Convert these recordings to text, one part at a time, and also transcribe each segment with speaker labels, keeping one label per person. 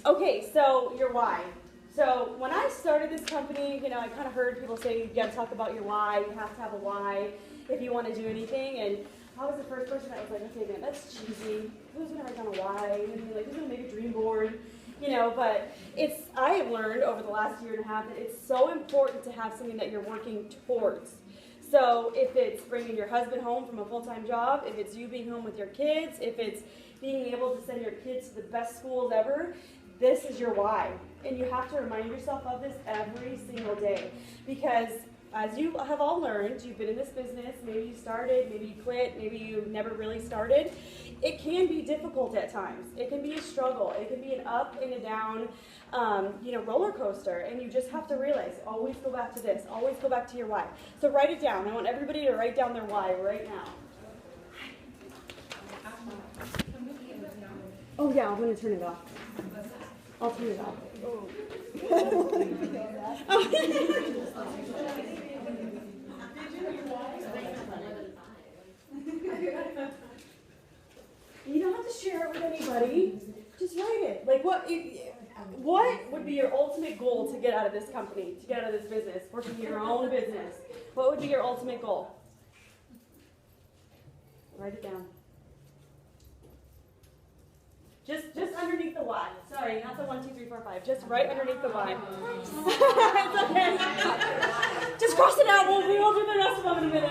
Speaker 1: Okay, so your why. So when I started this company, you know, I kind of heard people say you got to talk about your why. You have to have a why if you want to do anything. And I was the first person that was like, okay, man, that's cheesy. Who's gonna write down a why? Like, who's gonna make a dream board? You know, but I have learned over the last year and a half that it's so important to have something that you're working towards. So if it's bringing your husband home from a full-time job, if it's you being home with your kids, if it's being able to send your kids to the best schools ever, this is your why. And you have to remind yourself of this every single day. Because as you have all learned, you've been in this business, maybe you started, maybe you quit, maybe you never really started. It can be difficult at times. It can be a struggle. It can be an up and a down, roller coaster. And you just have to realize, always go back to this. Always go back to your why. So write it down. I want everybody to write down their why right now. Oh yeah, I'm going to turn it off. I'll turn it off. Oh. You don't have to share it with anybody. Just write it. Like what would be your ultimate goal to get out of this company, to get out of this business, working your own business? What would be your ultimate goal? Write it down. Just underneath the why. Sorry, not the 1, 2, 3, 4, 5. Just right underneath the why. It's okay. Just cross it out. We'll do the rest of them in a minute.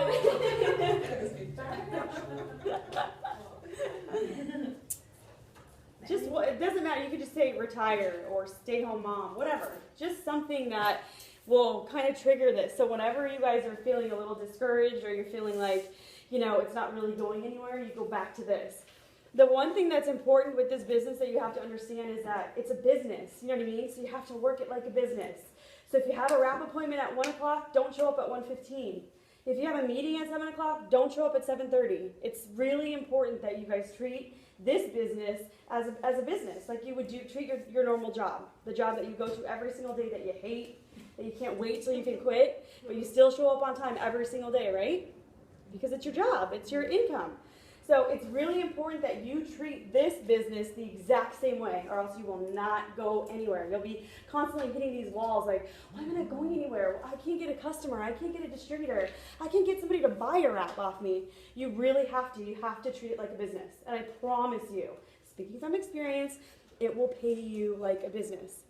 Speaker 1: It doesn't matter. You could just say retire or stay home mom, whatever. Just something that will kind of trigger this. So whenever you guys are feeling a little discouraged or you're feeling like, it's not really going anywhere, you go back to this. The one thing that's important with this business that you have to understand is that it's a business, you know what I mean? So you have to work it like a business. So if you have a wrap appointment at 1 o'clock, don't show up at 1:15. If you have a meeting at 7 o'clock, don't show up at 7:30. It's really important that you guys treat this business as a business, like you would treat your normal job, the job that you go to every single day that you hate, that you can't wait till you can quit, but you still show up on time every single day, right? Because it's your job, it's your income. So it's really important that you treat this business the exact same way, or else you will not go anywhere. You'll be constantly hitting these walls like, why am I not going anywhere? I can't get a customer. I can't get a distributor. I can't get somebody to buy a wrap off me. You really have to. You have to treat it like a business. And I promise you, speaking from experience, it will pay you like a business.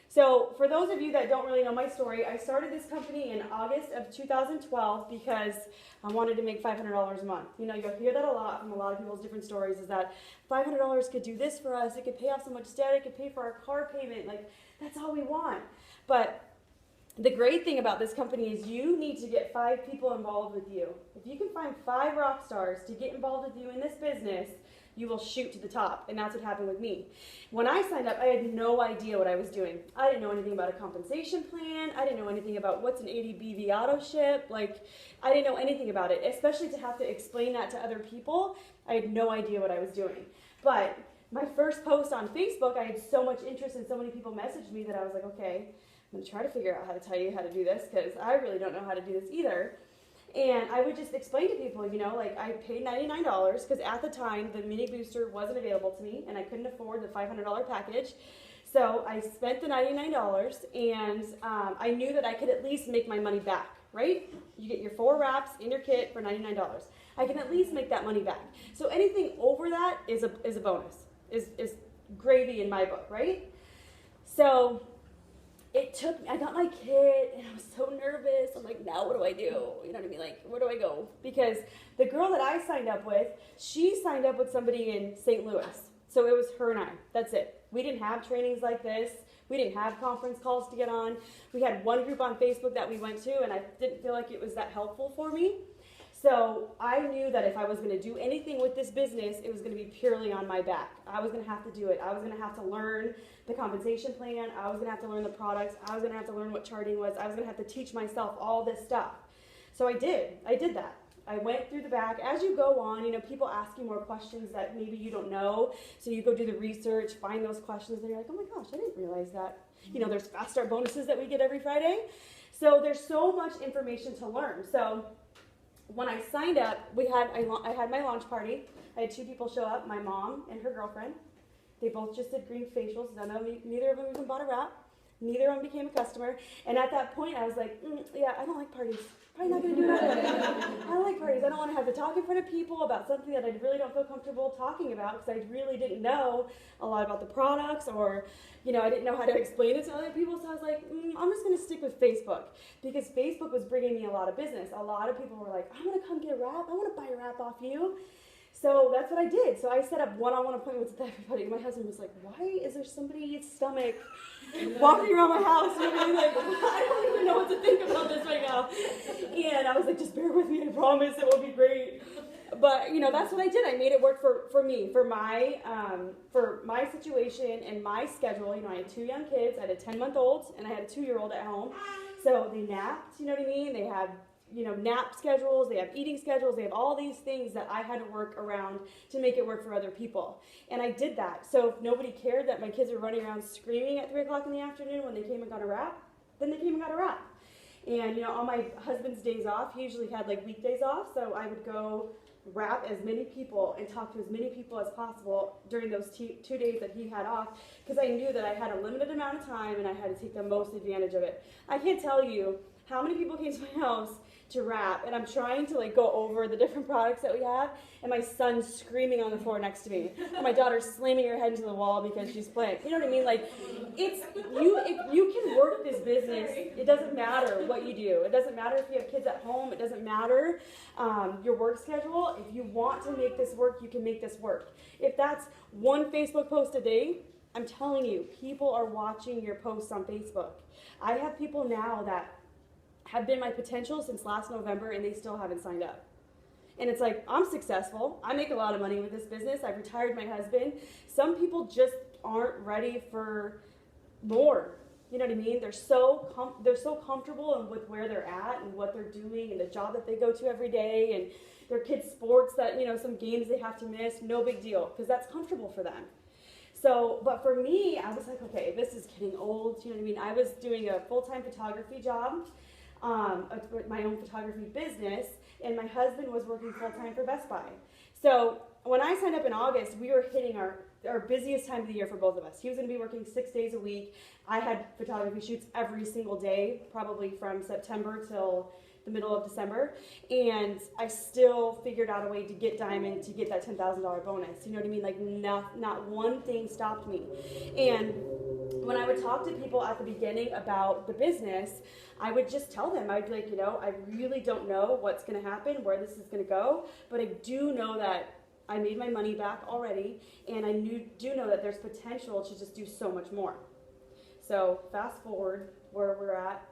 Speaker 1: So for those of you that don't really know my story, I started this company in August of 2012 because I wanted to make $500 a month. You'll hear that a lot from a lot of people's different stories, is that $500 could do this for us, it could pay off so much debt, it could pay for our car payment, like that's all we want. But the great thing about this company is you need to get 5 people involved with you. If you can find 5 rock stars to get involved with you in this business, you will shoot to the top, and that's what happened with me. When I signed up, I had no idea what I was doing. I didn't know anything about a compensation plan. I didn't know anything about what's an ADBV auto ship. I didn't know anything about it, especially to have to explain that to other people. I had no idea what I was doing. But my first post on Facebook, I had so much interest and so many people messaged me that I was like, okay, I'm gonna try to figure out how to tell you how to do this, because I really don't know how to do this either. And I would just explain to people, I paid $99 because at the time the mini booster wasn't available to me and I couldn't afford the $500 package. So I spent the $99 and I knew that I could at least make my money back, right? You get your 4 wraps in your kit for $99. I can at least make that money back. So anything over that is a bonus, is gravy in my book, right? So I got my kit and I was so nervous. I'm like, now what do I do? You know what I mean? Like, where do I go? Because the girl that I signed up with, she signed up with somebody in St. Louis. So it was her and I. That's it. We didn't have trainings like this. We didn't have conference calls to get on. We had one group on Facebook that we went to, and I didn't feel like it was that helpful for me. So I knew that if I was going to do anything with this business, it was going to be purely on my back. I was going to have to do it. I was going to have to learn the compensation plan. I was going to have to learn the products. I was going to have to learn what charting was. I was going to have to teach myself all this stuff. So I did that. I went through the back. As you go on, people ask you more questions that maybe you don't know. So you go do the research, find those questions, and you're like, oh my gosh, I didn't realize that. There's fast start bonuses that we get every Friday. So there's so much information to learn. So when I signed up, I had my launch party. I had 2 people show up, my mom and her girlfriend. They both just did green facials. Neither of them even bought a wrap. Neither of them became a customer. And at that point, I was like, yeah, I don't like parties. Probably not going to do it. I don't like parties. I don't want to have to talk in front of people about something that I really don't feel comfortable talking about because I really didn't know a lot about the products, or, you know, I didn't know how to explain it to other people. So I was like, I'm just going to stick with Facebook, because Facebook was bringing me a lot of business. A lot of people were like, I want to come get a wrap. I want to buy a wrap off you. So that's what I did. So I set up one-on-one appointments with everybody. My husband was like, why is there somebody's stomach walking around my house? You know, like, I don't even know what to think about this right now. And I was like, just bear with me. I promise it will be great. But, you know, that's what I did. I made it work for me, for my situation and my schedule. You know, I had 2 young kids. I had a 10-month-old and I had a 2-year-old at home. So they napped, you know what I mean? They had, you know, nap schedules, they have eating schedules, they have all these things that I had to work around to make it work for other people. And I did that. So if nobody cared that my kids were running around screaming at 3 o'clock in the afternoon when they came and got a wrap, then they came and got a wrap. And, you know, on my husband's days off, he usually had like weekdays off, so I would go wrap as many people and talk to as many people as possible during those 2 days that he had off, because I knew that I had a limited amount of time and I had to take the most advantage of it. I can't tell you how many people came to my house to wrap, and I'm trying to like go over the different products that we have, and my son's screaming on the floor next to me, and my daughter's slamming her head into the wall because she's playing. You know what I mean? Like, it's if you can work this business, it doesn't matter what you do. It doesn't matter if you have kids at home. It doesn't matter your work schedule. If you want to make this work, you can make this work. If that's one Facebook post a day, I'm telling you, people are watching your posts on Facebook. I have people now that have been my potential since last November, and they still haven't signed up. And it's like, I'm successful. I make a lot of money with this business. I've retired my husband. Some people just aren't ready for more. You know what I mean? They're so comfortable with where they're at and what they're doing and the job that they go to every day and their kids' sports that, you know, some games they have to miss. No big deal, because that's comfortable for them. So, but for me, I was like, okay, this is getting old. You know what I mean? I was doing a full-time photography job, my own photography business, and my husband was working full-time for Best Buy. So when I signed up in August, we were hitting our busiest time of the year for both of us. He was going to be working 6 days a week. I had photography shoots every single day, probably from September till the middle of December, and I still figured out a way to get Diamond to get that $10,000 bonus. You know what I mean? Like, not one thing stopped me. And when I would talk to people at the beginning about the business, I would just tell them, I'd be like, you know, I really don't know what's going to happen, where this is going to go, but I do know that I made my money back already, and I do know that there's potential to just do so much more. So fast forward where we're at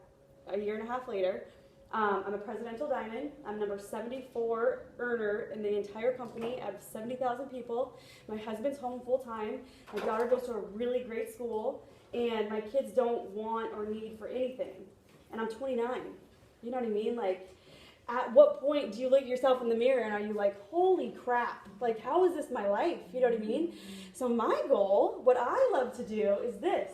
Speaker 1: a year and a half later. I'm a Presidential Diamond. I'm number 74 earner in the entire company out of 70,000 people. My husband's home full time. My daughter goes to a really great school, and my kids don't want or need for anything. And I'm 29. You know what I mean? Like, at what point do you look at yourself in the mirror and are you like, holy crap, like, how is this my life? You know what I mean? So my goal, what I love to do is this.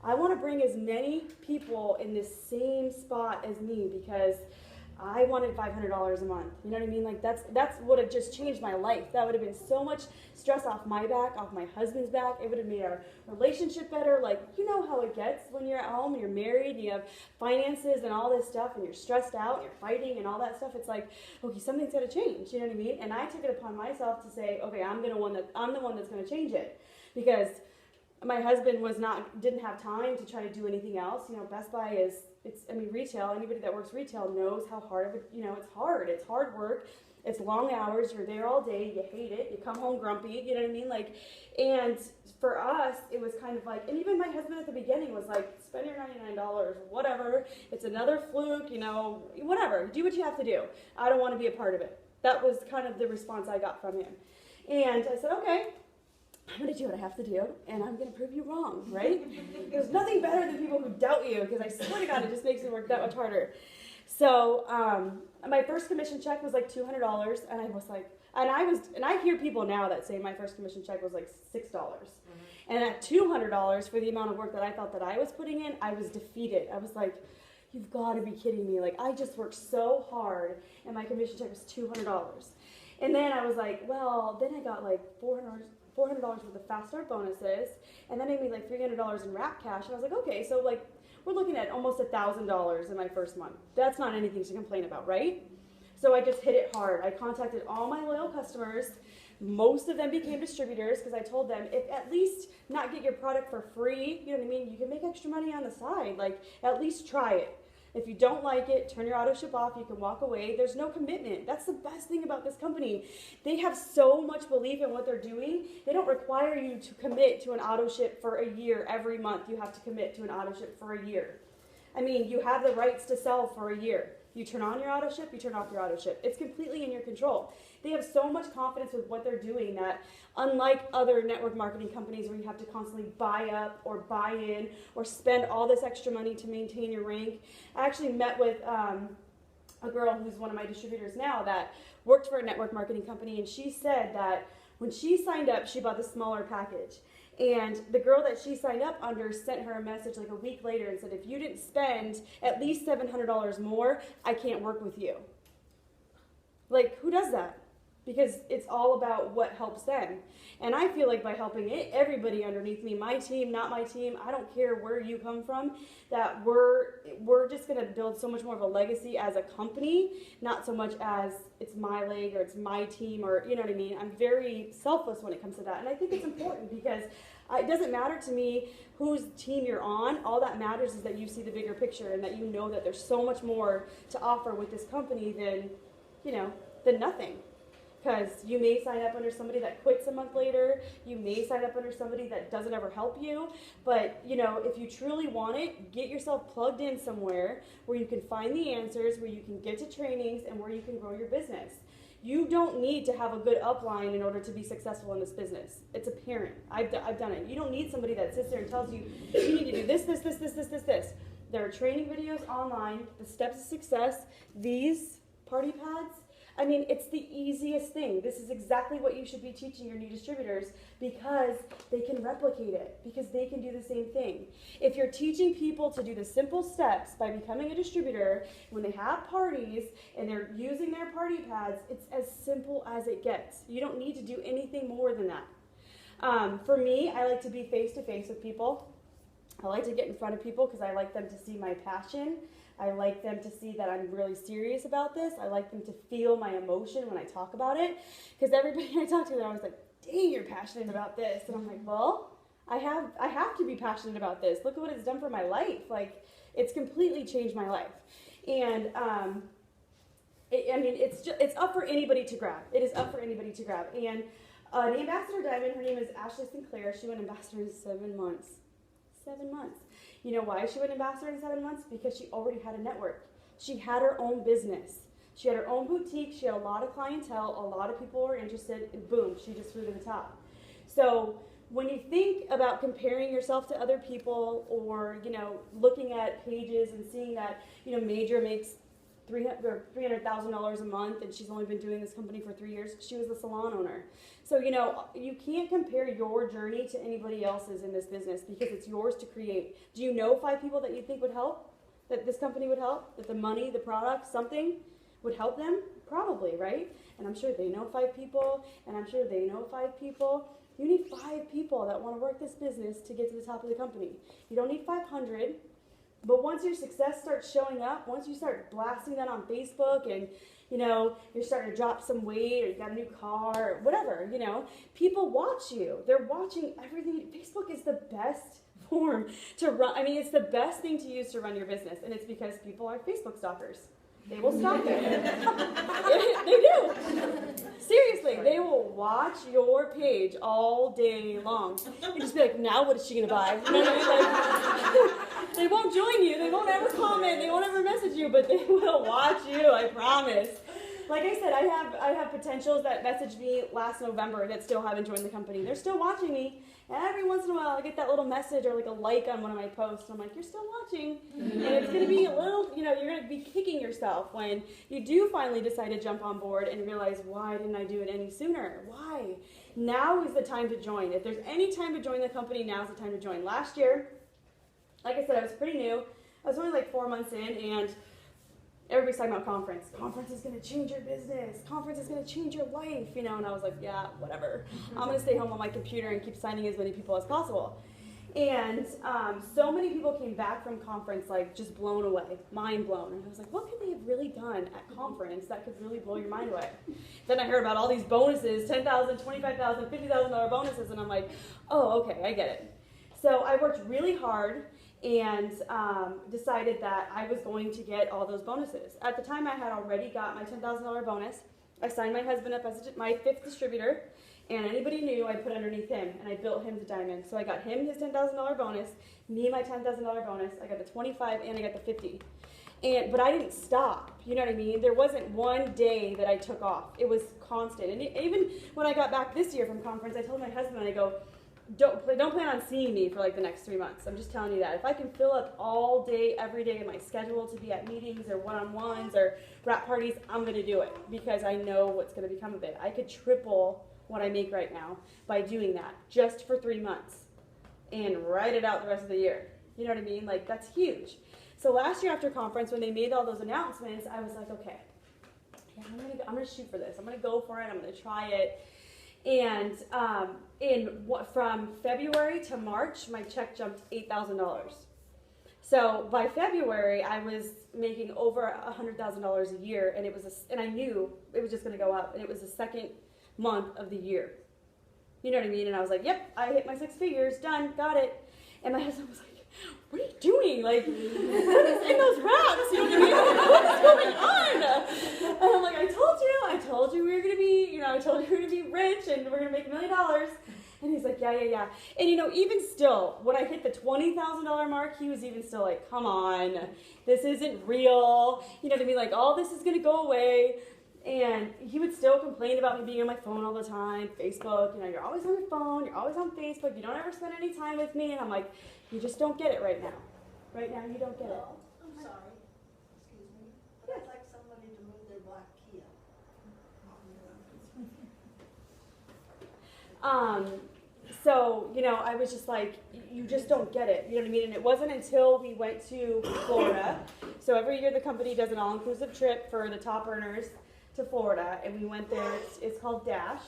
Speaker 1: I want to bring as many people in this same spot as me, because I wanted $500 a month. You know what I mean? Like, that's what had just changed my life. That would have been so much stress off my back, off my husband's back. It would have made our relationship better. Like, you know how it gets when you're at home and you're married and you have finances and all this stuff and you're stressed out and you're fighting and all that stuff. It's like, okay, something's got to change. You know what I mean? And I took it upon myself to say, okay, I'm the one that's going to change it, because my husband didn't have time to try to do anything else. You know, Best Buy retail, anybody that works retail knows how hard of it, you know, it's hard. It's hard work. It's long hours. You're there all day. You hate it. You come home grumpy. You know what I mean? Like, and for us, it was kind of like, and even my husband at the beginning was like, spend your $99, whatever. It's another fluke, you know, whatever. Do what you have to do. I don't want to be a part of it. That was kind of the response I got from him. And I said, okay, I'm going to do what I have to do, and I'm going to prove you wrong, right? There's nothing better than people who doubt you, because I swear to God, it just makes it work that much harder. So my first commission check was like $200, and I was like, and I hear people now that say my first commission check was like $6. Mm-hmm. And at $200 for the amount of work that I thought that I was putting in, I was defeated. I was like, you've got to be kidding me. Like, I just worked so hard, and my commission check was $200. And then I was like, well, then I got like $400 $400 worth of fast start bonuses, and then I made like $300 in wrap cash, and I was like, okay, so like we're looking at almost $1,000 in my first month. That's not anything to complain about, right? So I just hit it hard. I contacted all my loyal customers. Most of them became distributors because I told them, if at least not get your product for free, you know what I mean? You can make extra money on the side. Like, at least try it. If you don't like it, turn your auto ship off. You can walk away. There's no commitment. That's the best thing about this company. They have so much belief in what they're doing. They don't require you to commit to an auto ship for a year. Every month you have to commit to an auto ship for a year. I mean, you have the rights to sell for a year. You turn on your auto ship, you turn off your auto ship. It's completely in your control. They have so much confidence with what they're doing that, unlike other network marketing companies where you have to constantly buy up or buy in or spend all this extra money to maintain your rank, I actually met with a girl who's one of my distributors now that worked for a network marketing company, and she said that when she signed up, she bought the smaller package. And the girl that she signed up under sent her a message like a week later and said, if you didn't spend at least $700 more, I can't work with you. Like, who does that? Because it's all about what helps them. And I feel like by helping everybody underneath me, my team, not my team, I don't care where you come from, that we're just going to build so much more of a legacy as a company, not so much as it's my leg or it's my team or, you know what I mean? I'm very selfless when it comes to that. And I think it's important because it doesn't matter to me whose team you're on. All that matters is that you see the bigger picture and that you know that there's so much more to offer with this company than, you know, than nothing. Because you may sign up under somebody that quits a month later. You may sign up under somebody that doesn't ever help you. But, you know, if you truly want it, get yourself plugged in somewhere where you can find the answers, where you can get to trainings, and where you can grow your business. You don't need to have a good upline in order to be successful in this business. It's apparent. I've done it. You don't need somebody that sits there and tells you, you need to do this, this, this, this, this, this, this. There are training videos online, the steps of success, these party pads. I mean, it's the easiest thing. This is exactly what you should be teaching your new distributors because they can replicate it, because they can do the same thing. If you're teaching people to do the simple steps by becoming a distributor, when they have parties and they're using their party pads, it's as simple as it gets. You don't need to do anything more than that. For me, I like to be face-to-face with people. I like to get in front of people because I like them to see my passion. I like them to see that I'm really serious about this. I like them to feel my emotion when I talk about it. Because everybody I talk to, they're always like, dang, you're passionate about this. And I'm like, well, I have to be passionate about this. Look at what it's done for my life. Like, it's completely changed my life. And, it's up for anybody to grab. It is up for anybody to grab. And the Ambassador Diamond, her name is Ashley Sinclair. She went Ambassador in 7 months. 7 months. You know why she went Ambassador in 7 months? Because she already had a network. She had her own business. She had her own boutique. She had a lot of clientele. A lot of people were interested. And boom, she just flew to the top. So when you think about comparing yourself to other people or, you know, looking at pages and seeing that, you know, Major makes $300,000 a month and she's only been doing this company for 3 years. She was the salon owner. So, you know, you can't compare your journey to anybody else's in this business because it's yours to create. Do you know 5 people that you think would help? That this company would help? That the money, the product, something would help them? Probably, right? And I'm sure they know 5 people, and I'm sure they know 5 people. You need 5 people that want to work this business to get to the top of the company. You don't need 500. But once your success starts showing up, once you start blasting that on Facebook and, you know, you're starting to drop some weight or you got a new car or whatever, you know, people watch you. They're watching everything. Facebook is the best form to run. I mean, it's the best thing to use to run your business. And it's because people are Facebook stalkers. They will stalk you. They do. Seriously, they will watch your page all day long. You just be like, now what is she going to buy? You know what I mean? Like, they won't join you. They won't ever comment. They won't ever message you, but they will watch you, I promise. Like I said, I have potentials that messaged me last November that still haven't joined the company. They're still watching me. And every once in a while, I get that little message or like a like on one of my posts. I'm like, you're still watching. And it's going to be a little, you know, you're going to be kicking yourself when you do finally decide to jump on board and realize, why didn't I do it any sooner? Why? Now is the time to join. If there's any time to join the company, now's the time to join. Last year, like I said, I was pretty new. I was only like 4 months in, and everybody's talking about conference. Conference is going to change your business. Conference is going to change your life, you know. And I was like, yeah, whatever. I'm going to stay home on my computer and keep signing as many people as possible. And so many people came back from conference like just blown away, mind blown. And I was like, what could they have really done at conference that could really blow your mind away? Then I heard about all these bonuses, $10,000, $25,000, $50,000 bonuses, and I'm like, oh, okay, I get it. So I worked really hard and decided that I was going to get all those bonuses. At the time, I had already got my $10,000 bonus. I signed my husband up as my 5th distributor, and anybody new, I put underneath him, and I built him to diamond. So I got him his $10,000 bonus, me my $10,000 bonus. I got the 25, and I got the 50. But I didn't stop. You know what I mean? There wasn't one day that I took off. It was constant. And even when I got back this year from conference, I told my husband, I go, don't plan on seeing me for like the next 3 months. I'm just telling you that. If I can fill up all day, every day in my schedule to be at meetings or one-on-ones or wrap parties, I'm going to do it because I know what's going to become of it. I could triple what I make right now by doing that just for 3 months and ride it out the rest of the year. You know what I mean? Like, that's huge. So last year after conference, when they made all those announcements, I was like, okay, yeah, I'm gonna shoot for this. I'm gonna go for it. I'm gonna try it. And from February to March, my check jumped $8,000. So by February, I was making over $100,000 a year, and and I knew it was just gonna go up. And it was the second month of the year. You know what I mean? And I was like, yep, I hit my 6 figures, done, got it. And my husband was like, what are you doing? Like, what is in those wraps? You know what I mean? What's going on? And I'm like, I told you we were gonna be, you know, I told you we were gonna be rich and we're gonna make $1 million. And he's like, yeah. And you know, even still, when I hit the $20,000 mark, he was even still like, come on, this isn't real. You know what I mean? Like, all this is gonna go away. And he would still complain about me being on my phone all the time, Facebook, you know, you're always on your phone, you're always on Facebook, you don't ever spend any time with me. And I'm like, you just don't get it right now. Right now, you don't get it.
Speaker 2: I'm sorry. Excuse me. But I'd like somebody to move their black Kia.
Speaker 1: So, you know, I was just like, you just don't get it. You know what I mean? And it wasn't until we went to Florida. So every year the company does an all-inclusive trip for the top earners to Florida, and we went there. It's called Dash.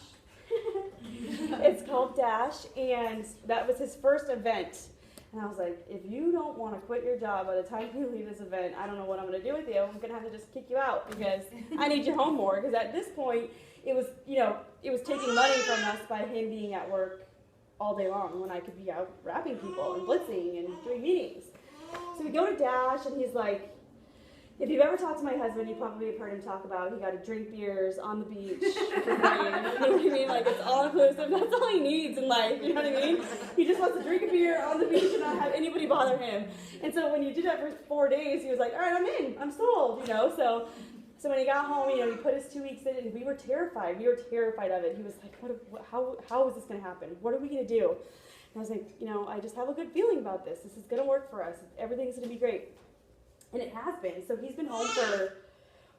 Speaker 1: It's called Dash, and that was his first event. And I was like, if you don't want to quit your job by the time you leave this event, I don't know what I'm going to do with you. I'm going to have to just kick you out because I need you home more. Because at this point, it was, you know, it was taking money from us by him being at work all day long when I could be out wrapping people and blitzing and doing meetings. So we go to Dash, and he's like, if you've ever talked to my husband, you probably have heard him talk about he got to drink beers on the beach for free. You know what I mean? Like, it's all inclusive. That's all he needs in life. You know what I mean? He just wants to drink a beer on the beach and not have anybody bother him. And so when you did that for 4 days, he was like, all right, I'm in. I'm sold, you know? So when he got home, you know, he put his 2 weeks in, and we were terrified. We were terrified of it. He was like, how is this going to happen? What are we going to do? And I was like, you know, I just have a good feeling about this. This is going to work for us. Everything's going to be great. And it has been. So he's been home for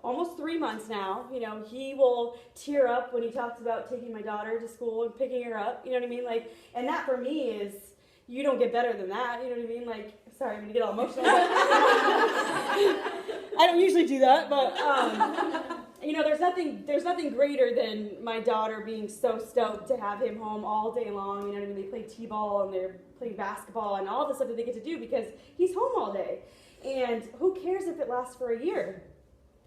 Speaker 1: almost 3 months now. You know, he will tear up when he talks about taking my daughter to school and picking her up. You know what I mean? Like, and that for me is, you don't get better than that. You know what I mean? Like, sorry, I'm going to get all emotional. I don't usually do that, but, you know, there's nothing greater than my daughter being so stoked to have him home all day long. You know what I mean? They play t-ball and they're playing basketball and all the stuff that they get to do because he's home all day. And who cares if it lasts for a year?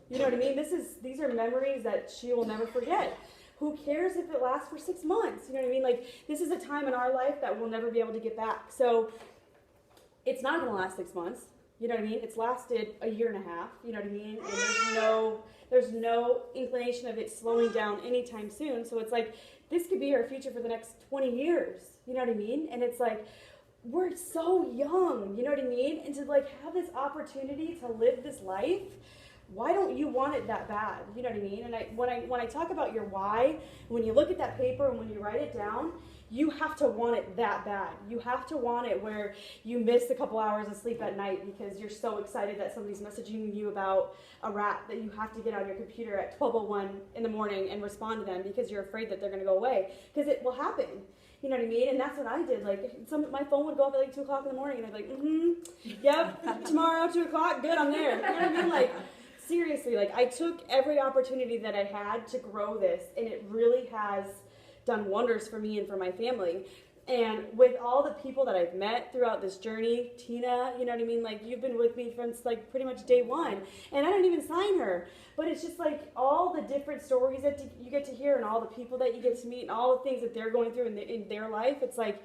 Speaker 1: You know what I mean? These are memories that she will never forget. Who cares if it lasts for 6 months? You know what I mean? Like, this is a time in our life that we'll never be able to get back. So it's not going to last 6 months. You know what I mean? It's lasted a year and a half. You know what I mean? And there's no inclination of it slowing down anytime soon. So it's like, this could be our future for the next 20 years. You know what I mean? And it's like, we're so young, you know what I mean? And to like have this opportunity to live this life, why don't you want it that bad? You know what I mean? And when I talk about your why, when you look at that paper and when you write it down, you have to want it that bad. You have to want it where you miss a couple hours of sleep at night because you're so excited that somebody's messaging you about a wrap that you have to get on your computer at 12:01 in the morning and respond to them because you're afraid that they're going to go away. Because it will happen. You know what I mean? And that's what I did. Like, my phone would go up at like 2 o'clock in the morning, and I'd be like, yep, tomorrow, 2 o'clock, good, I'm there. You know what I mean? Like, seriously, like, I took every opportunity that I had to grow this, and it really has done wonders for me and for my family. And with all the people that I've met throughout this journey, Tina, you know what I mean? Like, you've been with me since, like, pretty much day one. And I didn't even sign her. But it's just, like, all the different stories that you get to hear and all the people that you get to meet and all the things that they're going through in their life. It's like,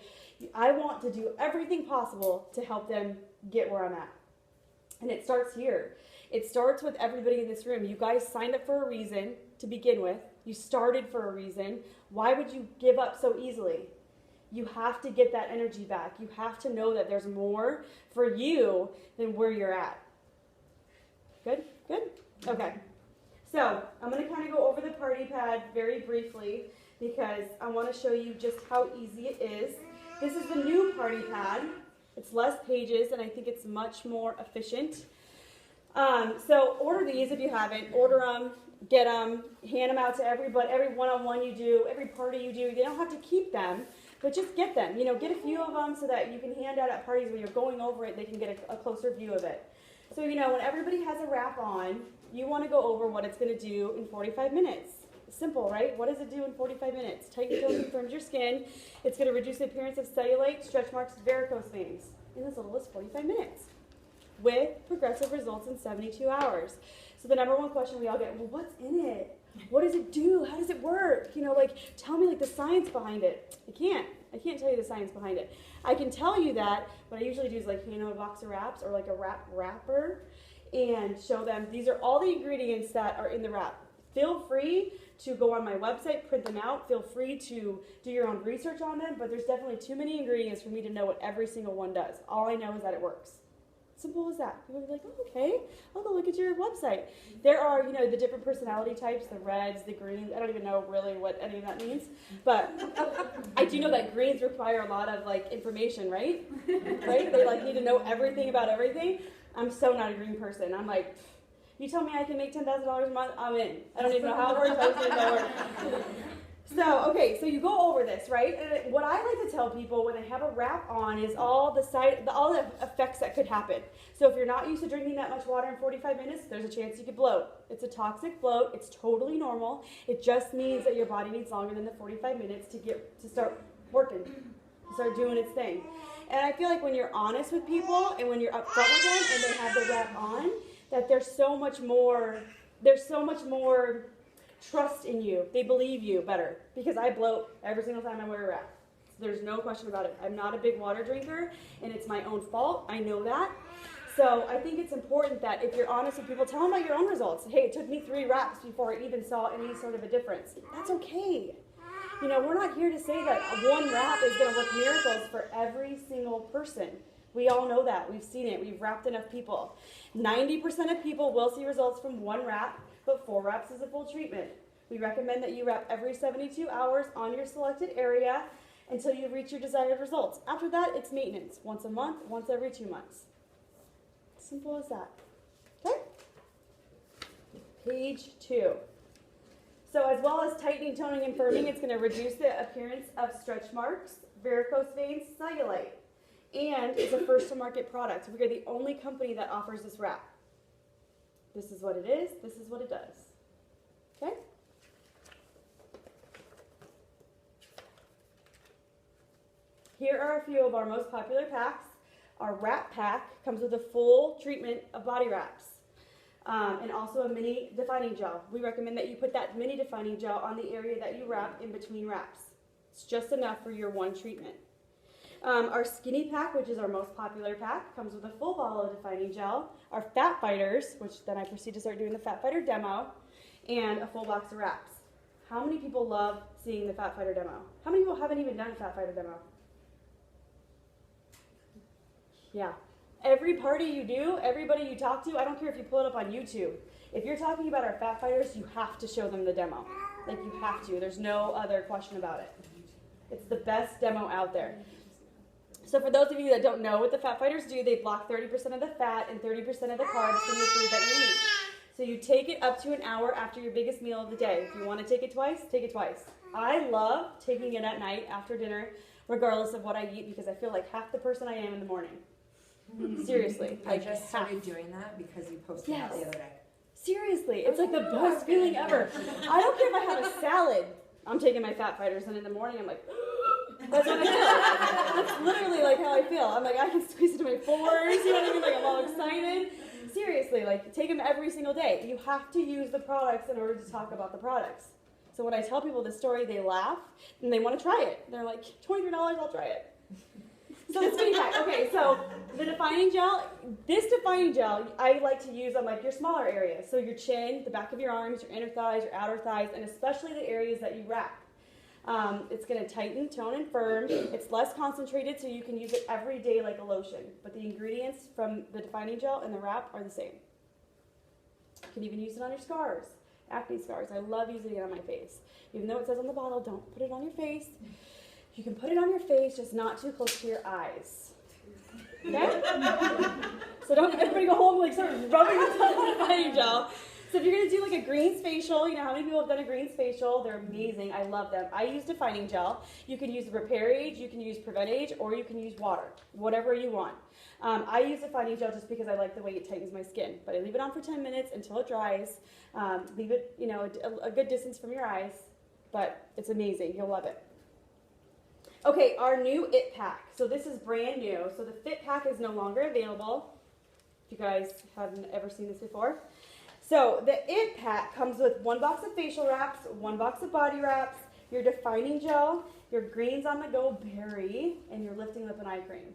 Speaker 1: I want to do everything possible to help them get where I'm at. And it starts here. It starts with everybody in this room. You guys signed up for a reason to begin with. You started for a reason. Why would you give up so easily? You have to get that energy back. You have to know that there's more for you than where you're at. Good? Good? Okay. So I'm going to kind of go over the party pad very briefly because I want to show you just how easy it is. This is the new party pad. It's less pages, and I think it's much more efficient. So order these if you haven't. Order them, get them, hand them out to everybody, every one-on-one you do, every party you do. You don't have to keep them, but just get them. You know, get a few of them so that you can hand out at parties when you're going over it. They can get a closer view of it. So, you know, when everybody has a wrap on, you want to go over what it's going to do in 45 minutes. Simple, right? What does it do in 45 minutes? Tightens, tones, and firms your skin. It's going to reduce the appearance of cellulite, stretch marks, varicose veins in as little as 45 minutes with progressive results in 72 hours. So the number one question we all get, well, what's in it? What does it do? How does it work? You know, like, tell me, like, the science behind it. I can't tell you the science behind it. I can tell you that what I usually do is, like, hand them a box of wraps or, like, a wrap wrapper and show them these are all the ingredients that are in the wrap. Feel free to go on my website, print them out. Feel free to do your own research on them, but there's definitely too many ingredients for me to know what every single one does. All I know is that it works. Simple as that. People will be like, oh, okay, I'll go look at your website. There are, you know, the different personality types, the reds, the greens. I don't even know really what any of that means, but I do know that greens require a lot of, like, information, right? Right? They, like, need to know everything about everything. I'm so not a green person. I'm like, you tell me I can make $10,000 a month, I'm in. I don't even know how it works. I just need to know it works. So, okay, so you go over this, right? And what I like to tell people when they have a wrap on is all the effects that could happen. So if you're not used to drinking that much water in 45 minutes, there's a chance you could bloat. It's a toxic bloat. It's totally normal. It just means that your body needs longer than the 45 minutes to start working, to start doing its thing. And I feel like when you're honest with people and when you're upfront with them and they have the wrap on, that there's so much more trust in you. They believe you better because I bloat every single time I wear a wrap. There's no question about it. I'm not a big water drinker, and it's my own fault. I know that. So I think it's important that if you're honest with people, tell them about your own results. Hey, it took me 3 wraps before I even saw any sort of a difference. That's okay. You know, we're not here to say that one wrap is going to work miracles for every single person. We all know that. We've seen it. We've wrapped enough people. 90% of people will see results from 1 wrap, but 4 wraps is a full treatment. We recommend that you wrap every 72 hours on your selected area until you reach your desired results. After that, it's maintenance. Once a month, once every 2 months. Simple as that. Okay? Page 2. So as well as tightening, toning, and firming, it's going to reduce the appearance of stretch marks, varicose veins, cellulite. And it's a first-to-market product. We're the only company that offers this wrap. This is what it is. This is what it does. Okay? Here are a few of our most popular packs. Our wrap pack comes with a full treatment of body wraps and also a mini defining gel. We recommend that you put that mini defining gel on the area that you wrap in between wraps. It's just enough for your one treatment. Our skinny pack, which is our most popular pack, comes with a full bottle of defining gel. Our fat fighters, which then I proceed to start doing the fat fighter demo, and a full box of wraps. How many people love seeing the fat fighter demo? How many people haven't even done a fat fighter demo? Yeah. Every party you do, everybody you talk to, I don't care if you pull it up on YouTube. If you're talking about our fat fighters, you have to show them the demo. Like, you have to. There's no other question about it. It's the best demo out there. So for those of you that don't know what the fat fighters do, they block 30% of the fat and 30% of the carbs from the food that you eat. So you take it up to an hour after your biggest meal of the day. If you want to take it twice, take it twice. I love taking it at night after dinner, regardless of what I eat, because I feel like half the person I am in the morning. Seriously.
Speaker 3: I just started doing that because you posted that the other day.
Speaker 1: Seriously, it's like the best feeling ever. I don't care if I have a salad. I'm taking my fat fighters, and in the morning I'm like, that's what I feel. That's literally like how I feel. I'm like, I can squeeze it to my fours, you know what I mean? Like, I'm all excited. Seriously, like, take them every single day. You have to use the products in order to talk about the products. So when I tell people this story, they laugh, and they want to try it. They're like, $23, I'll try it. So the skinny pack. Okay, so the defining gel, this defining gel, I like to use on like your smaller areas. So your chin, the back of your arms, your inner thighs, your outer thighs, and especially the areas that you wrap. It's going to tighten, tone, and firm. It's less concentrated, so you can use it every day like a lotion. But the ingredients from the defining gel and the wrap are the same. You can even use it on your scars, acne scars. I love using it on my face. Even though it says on the bottle, don't put it on your face. You can put it on your face, just not too close to your eyes. Okay? So don't everybody go home like start rubbing the defining gel. So if you're going to do like a greens facial, you know how many people have done a greens facial? They're amazing. I love them. I use defining gel. You can use Repair Age, you can use Prevent Age, or you can use water, whatever you want. I use defining gel just because I like the way it tightens my skin. But I leave it on for 10 minutes until it dries. Leave it, you know, a good distance from your eyes. But it's amazing. You'll love it. Okay, our new It Pack. So this is brand new. So the Fit Pack is no longer available. If you guys haven't ever seen this before. So the It Pack comes with 1 box of facial wraps, 1 box of body wraps, your defining gel, your greens on the go berry, and your lifting lip and eye cream.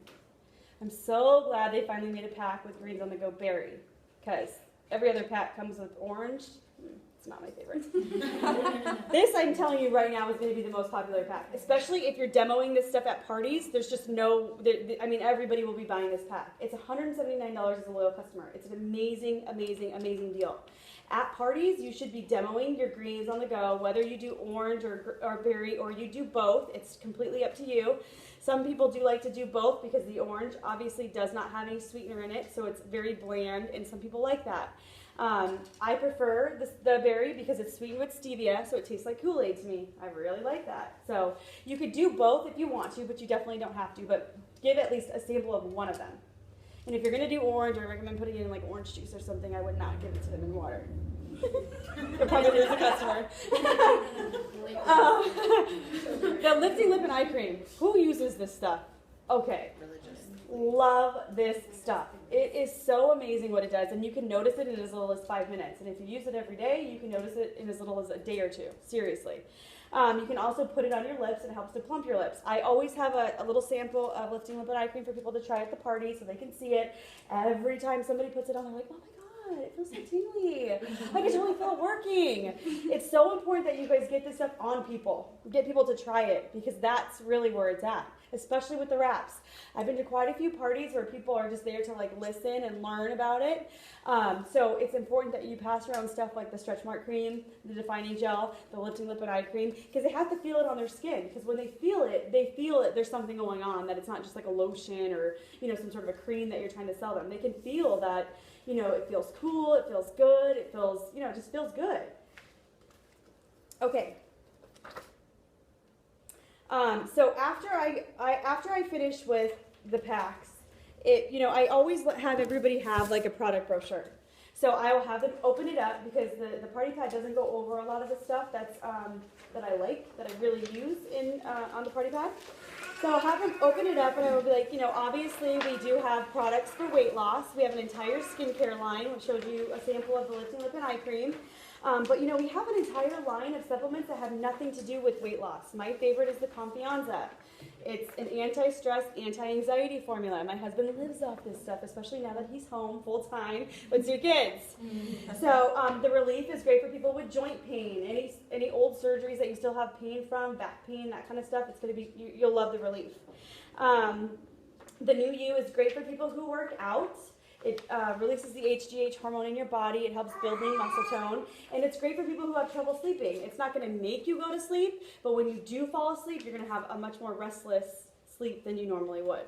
Speaker 1: I'm so glad they finally made a pack with greens on the go berry, because every other pack comes with orange. It's not my favorite. This, I'm telling you right now, is going to be the most popular pack, especially if you're demoing this stuff at parties. There's just no, I mean, everybody will be buying this pack. It's $179 as a loyal customer. It's an amazing, amazing, amazing deal. At parties, you should be demoing your greens on the go, whether you do orange or berry, or you do both. It's completely up to you. Some people do like to do both because the orange obviously does not have any sweetener in it, so it's very bland, and some people like that. I prefer the berry because it's sweetened with stevia, so it tastes like Kool-Aid to me. I really like that. So you could do both if you want to, but you definitely don't have to. But give at least a sample of one of them. And if you're going to do orange, I recommend putting it in like orange juice or something. I would not give it to them in water. You'll probably lose a customer. The lifting lip and eye cream. Who uses this stuff? Okay. Love this stuff. It is so amazing what it does, and you can notice it in as little as 5 minutes. And if you use it every day, you can notice it in as little as a day or two. Seriously. You can also put it on your lips. It helps to plump your lips. I always have a little sample of lifting lip and eye cream for people to try at the party so they can see it. Every time somebody puts it on, they're like, oh my God, it feels so tingly. I can totally feel it working. It's so important that you guys get this stuff on people. Get people to try it, because that's really where it's at, especially with the wraps. I've been to quite a few parties where people are just there to like listen and learn about it. So it's important that you pass around stuff like the stretch mark cream, the defining gel, the lifting lip and eye cream, because they have to feel it on their skin. Because when they feel it, there's something going on, that it's not just like a lotion or, you know, some sort of a cream that you're trying to sell them. They can feel that, you know, it feels cool, it feels good, it feels, you know, it just feels good. Okay. So after I finish with the packs, you know, I always have everybody have like a product brochure. So I will have them open it up, because the party pad doesn't go over a lot of the stuff that I like, that I really use on the party pad. So I'll have them open it up, and I will be like, you know, obviously we do have products for weight loss. We have an entire skincare line, which shows you a sample of the lifting lip and eye cream. But, you know, we have an entire line of supplements that have nothing to do with weight loss. My favorite is the Confianza. It's an anti-stress, anti-anxiety formula. My husband lives off this stuff, especially now that he's home full-time with 2 kids. So the Relief is great for people with joint pain, any old surgeries that you still have pain from, back pain, that kind of stuff. It's going to be, you'll love the Relief. The New You is great for people who work out. It releases the HGH hormone in your body. It helps building muscle tone. And it's great for people who have trouble sleeping. It's not going to make you go to sleep, but when you do fall asleep, you're going to have a much more restless sleep than you normally would.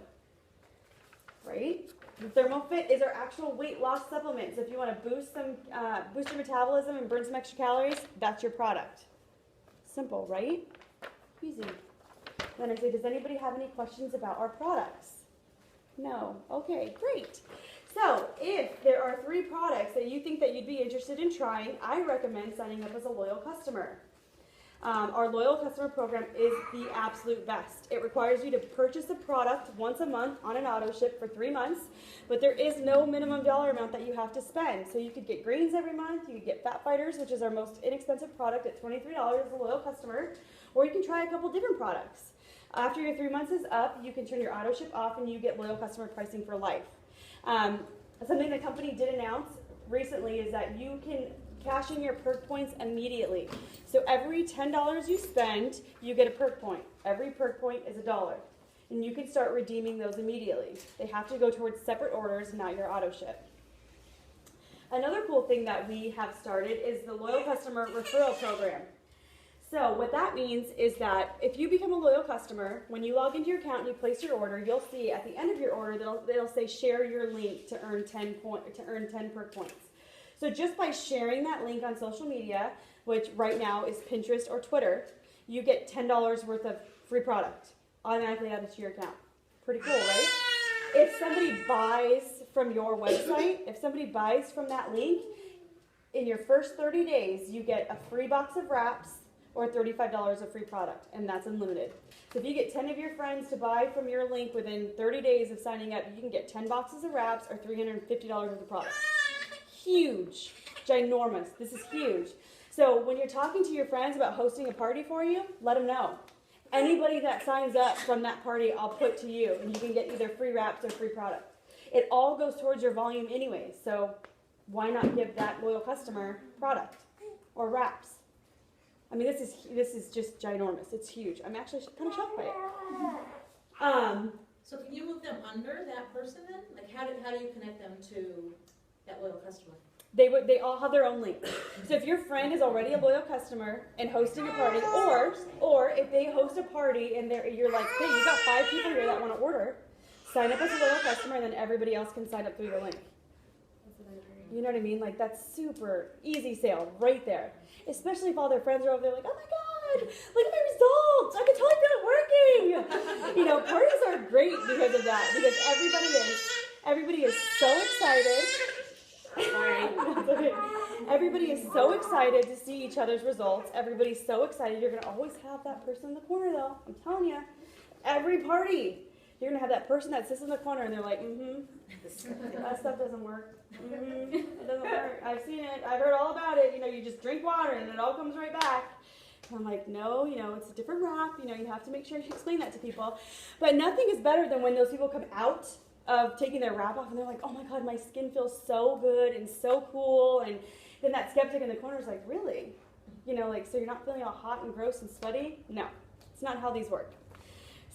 Speaker 1: Right? The ThermoFit is our actual weight loss supplement. So if you want to boost your metabolism and burn some extra calories, that's your product. Simple, right? Easy. Then I say, does anybody have any questions about our products? No. Okay, great. So, if there are 3 products that you think that you'd be interested in trying, I recommend signing up as a loyal customer. Our loyal customer program is the absolute best. It requires you to purchase a product once a month on an auto ship for 3 months, but there is no minimum dollar amount that you have to spend. So you could get greens every month, you could get Fat Fighters, which is our most inexpensive product at $23 as a loyal customer, or you can try a couple different products. After your 3 months is up, you can turn your auto ship off and you get loyal customer pricing for life. Something the company did announce recently is that you can cash in your perk points immediately. So every $10 you spend, you get a perk point. Every perk point is $1. And you can start redeeming those immediately. They have to go towards separate orders, not your auto ship. Another cool thing that we have started is the loyal customer referral program. So what that means is that if you become a loyal customer, when you log into your account and you place your order, you'll see at the end of your order they'll say share your link to earn 10 perk points. So just by sharing that link on social media, which right now is Pinterest or Twitter, you get $10 worth of free product automatically added to your account. Pretty cool, right? If somebody buys from your website, if somebody buys from that link, in your first 30 days, you get a free box of wraps or $35 of free product, and that's unlimited. So if you get 10 of your friends to buy from your link within 30 days of signing up, you can get 10 boxes of wraps or $350 worth of product. Huge, ginormous. This is huge. So when you're talking to your friends about hosting a party for you, let them know. Anybody that signs up from that party, I'll put to you, and you can get either free wraps or free product. It all goes towards your volume anyways, so why not give that loyal customer product or wraps? I mean, this is just ginormous. It's huge. I'm actually kind of shocked by it.
Speaker 3: So can you move them under that person then? Like how do you connect them to that loyal customer?
Speaker 1: They all have their own link. So if your friend is already a loyal customer and hosting a party, or if they host a party and you're like, hey, you got 5 people here that want to order, sign up as a loyal customer, and then everybody else can sign up through your link. You know what I mean? Like, that's super easy sale right there. Especially if all their friends are over there like, oh my God, look at my results. I can totally feel it working. You know, parties are great because of that. Because everybody is so excited. Sorry. Everybody is so excited to see each other's results. Everybody's so excited. You're going to always have that person in the corner, though. I'm telling you. Every party, you're going to have that person that sits in the corner and they're like, that stuff doesn't work. It doesn't work. I've seen it. I've heard all about it. You know, you just drink water and it all comes right back. And I'm like, no, you know, it's a different wrap. You know, you have to make sure you explain that to people. But nothing is better than when those people come out of taking their wrap off and they're like, oh my God, my skin feels so good and so cool. And then that skeptic in the corner is like, really? You know, like, so you're not feeling all hot and gross and sweaty? No, it's not how these work.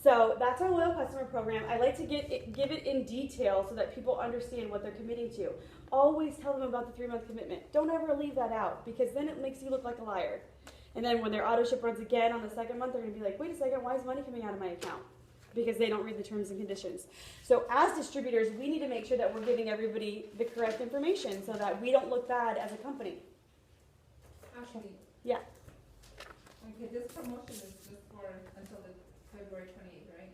Speaker 1: So that's our loyal customer program. I like to give it in detail so that people understand what they're committing to. Always tell them about the 3-month commitment. Don't ever leave that out because then it makes you look like a liar. And then when their auto ship runs again on the 2nd month, they're going to be like, wait a second, why is money coming out of my account? Because they don't read the terms and conditions. So as distributors, we need to make sure that we're giving everybody the correct information so that we don't look bad as a company.
Speaker 4: Ashley.
Speaker 1: Yeah.
Speaker 4: Okay, this promotion is just for until the February 28th, right?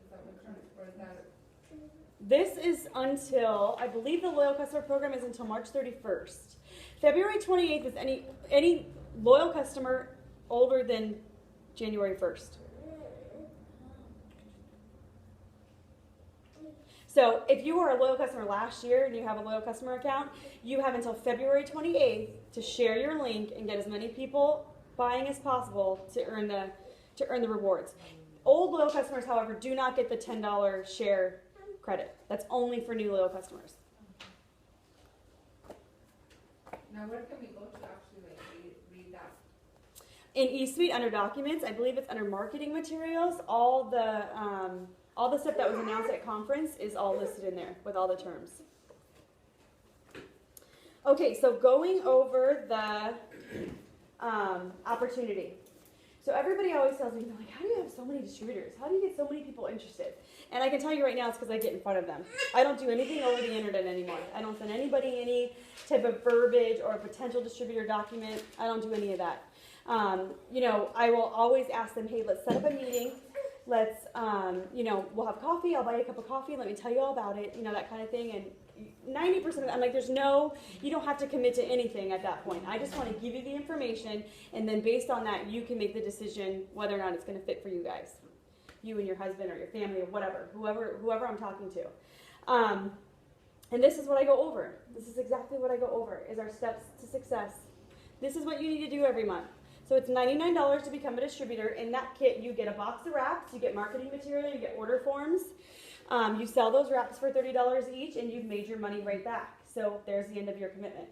Speaker 4: Is that what or is that?
Speaker 1: This is until, I believe the loyal customer program is until March 31st. February 28th is any loyal customer older than January 1st. So if you were a loyal customer last year and you have a loyal customer account, you have until February 28th to share your link and get as many people buying as possible to earn the rewards. Old loyal customers, however, do not get the $10 share credit. That's only for new loyal customers.
Speaker 4: Now where can we go to actually read that?
Speaker 1: In eSuite under Documents, I believe it's under Marketing Materials. All the stuff that was announced at conference is all listed in there with all the terms. Okay, so going over the opportunity. So everybody always tells me, they're like, how do you have so many distributors? How do you get so many people interested? And I can tell you right now, it's because I get in front of them. I don't do anything over the internet anymore. I don't send anybody any type of verbiage or a potential distributor document. I don't do any of that. You know, I will always ask them, hey, let's set up a meeting. let's, we'll have coffee, I'll buy you a cup of coffee, let me tell you all about it, that kind of thing. And 90% of it, I'm like, you don't have to commit to anything at that point. I just want to give you the information, and then based on that, you can make the decision whether or not it's going to fit for you guys. You and your husband or your family or whatever, whoever I'm talking to. And this is what I go over. This is exactly what I go over, is our steps to success. This is what you need to do every month. So it's $99 to become a distributor. In that kit, you get a box of wraps, you get marketing material, you get order forms. You sell those wraps for $30 each, and you've made your money right back. So there's the end of your commitment.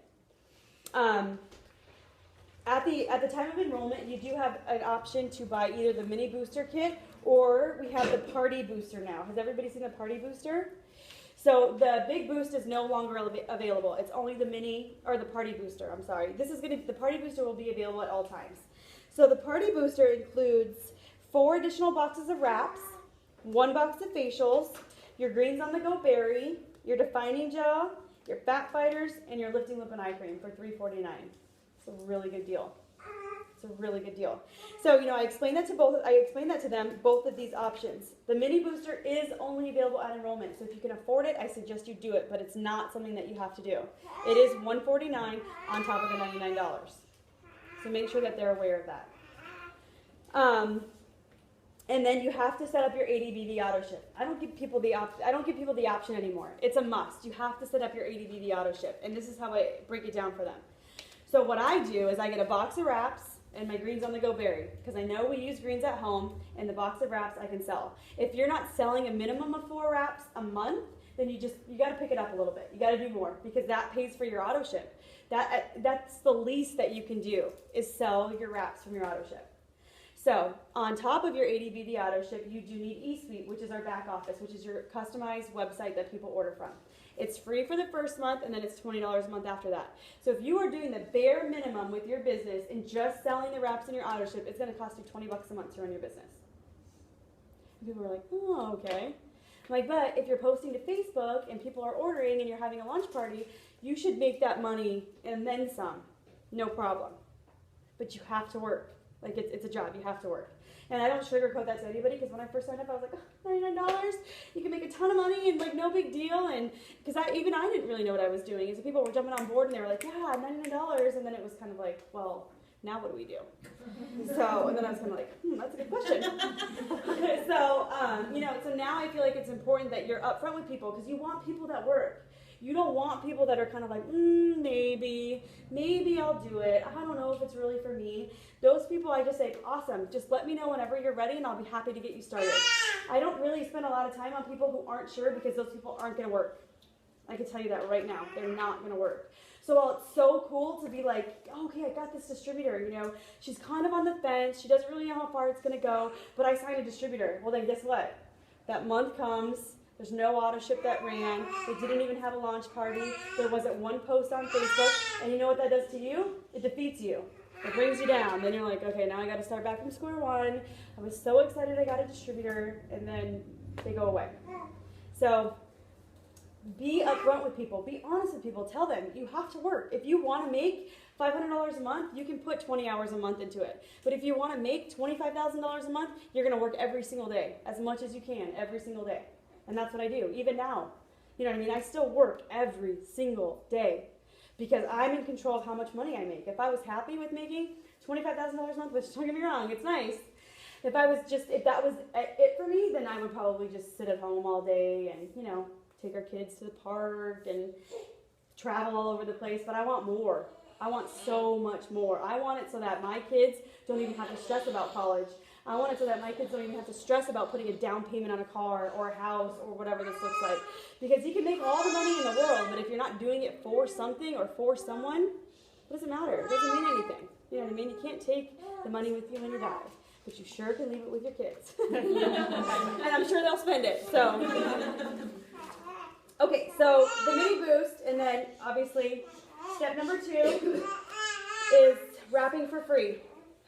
Speaker 1: At the time of enrollment, you do have an option to buy either the mini booster kit, or we have the party booster now. Has everybody seen the party booster? So the big boost is no longer available. It's only the mini, or the party booster, I'm sorry. The party booster will be available at all times. So the party booster includes 4 additional boxes of wraps, 1 box of facials, your greens on the go berry, your defining gel, your fat fighters, and your lifting lip and eye cream for $3.49. It's a really good deal. It's a really good deal. So, I explained that to them, both of these options. The mini booster is only available at enrollment, so if you can afford it, I suggest you do it, but it's not something that you have to do. It is $149 on top of the $99. So make sure that they're aware of that. And then you have to set up your ADBV auto ship. I don't give people the option anymore. It's a must. You have to set up your ADBV auto ship, and this is how I break it down for them. So what I do is I get a box of wraps and my greens on the go berry, because I know we use greens at home, and the box of wraps I can sell. If you're not selling a minimum of 4 wraps a month, then you got to pick it up a little bit. You got to do more, because that pays for your auto ship. That's the least that you can do, is sell your wraps from your auto ship. So on top of your ADBV auto ship, you do need eSuite, which is our back office, which is your customized website that people order from. It's free for the first month, and then it's $20 a month after that. So if you are doing the bare minimum with your business and just selling the wraps in your auto ship, it's going to cost you $20 a month to run your business. And people are like, oh, okay. I'm like, but if you're posting to Facebook and people are ordering and you're having a launch party, you should make that money and then some. No problem. But you have to work. Like, it's a job. You have to work. And I don't sugarcoat that to anybody, because when I first signed up, I was like, oh, $99? You can make a ton of money and, like, no big deal. And because I didn't really know what I was doing. And so people were jumping on board, and they were like, yeah, $99. And then it was kind of like, well, now what do we do? So, and then I was kind of like, that's a good question. So now I feel like it's important that you're upfront with people, because you want people that work. You don't want people that are kind of like, maybe I'll do it. I don't know if it's really for me. Those people, I just say, awesome. Just let me know whenever you're ready, and I'll be happy to get you started. I don't really spend a lot of time on people who aren't sure, because those people aren't going to work. I can tell you that right now. They're not going to work. So while it's so cool to be like, okay, I got this distributor, she's kind of on the fence. She doesn't really know how far it's going to go, but I signed a distributor. Well, then guess what? That month comes. There's no auto ship that ran. They didn't even have a launch party. There wasn't one post on Facebook. And you know what that does to you? It defeats you. It brings you down. Then you're like, okay, now I got to start back from square one. I was so excited I got a distributor, and then they go away. So be upfront with people. Be honest with people. Tell them you have to work. If you want to make $500 a month, you can put 20 hours a month into it. But if you want to make $25,000 a month, you're going to work every single day, as much as you can, every single day. And that's what I do, even now. You know what I mean? I still work every single day, because I'm in control of how much money I make. If I was happy with making $25,000 a month, which don't get me wrong, it's nice. If that was it for me, then I would probably just sit at home all day and, take our kids to the park and travel all over the place. But I want more. I want so much more. I want it so that my kids don't even have to stress about college. I want it so that my kids don't even have to stress about putting a down payment on a car or a house or whatever this looks like. Because you can make all the money in the world, but if you're not doing it for something or for someone, it doesn't matter. It doesn't mean anything. You know what I mean? You can't take the money with you when you die, but you sure can leave it with your kids. And I'm sure they'll spend it. So, okay, so the mini boost, and then obviously step number 2 is wrapping for free.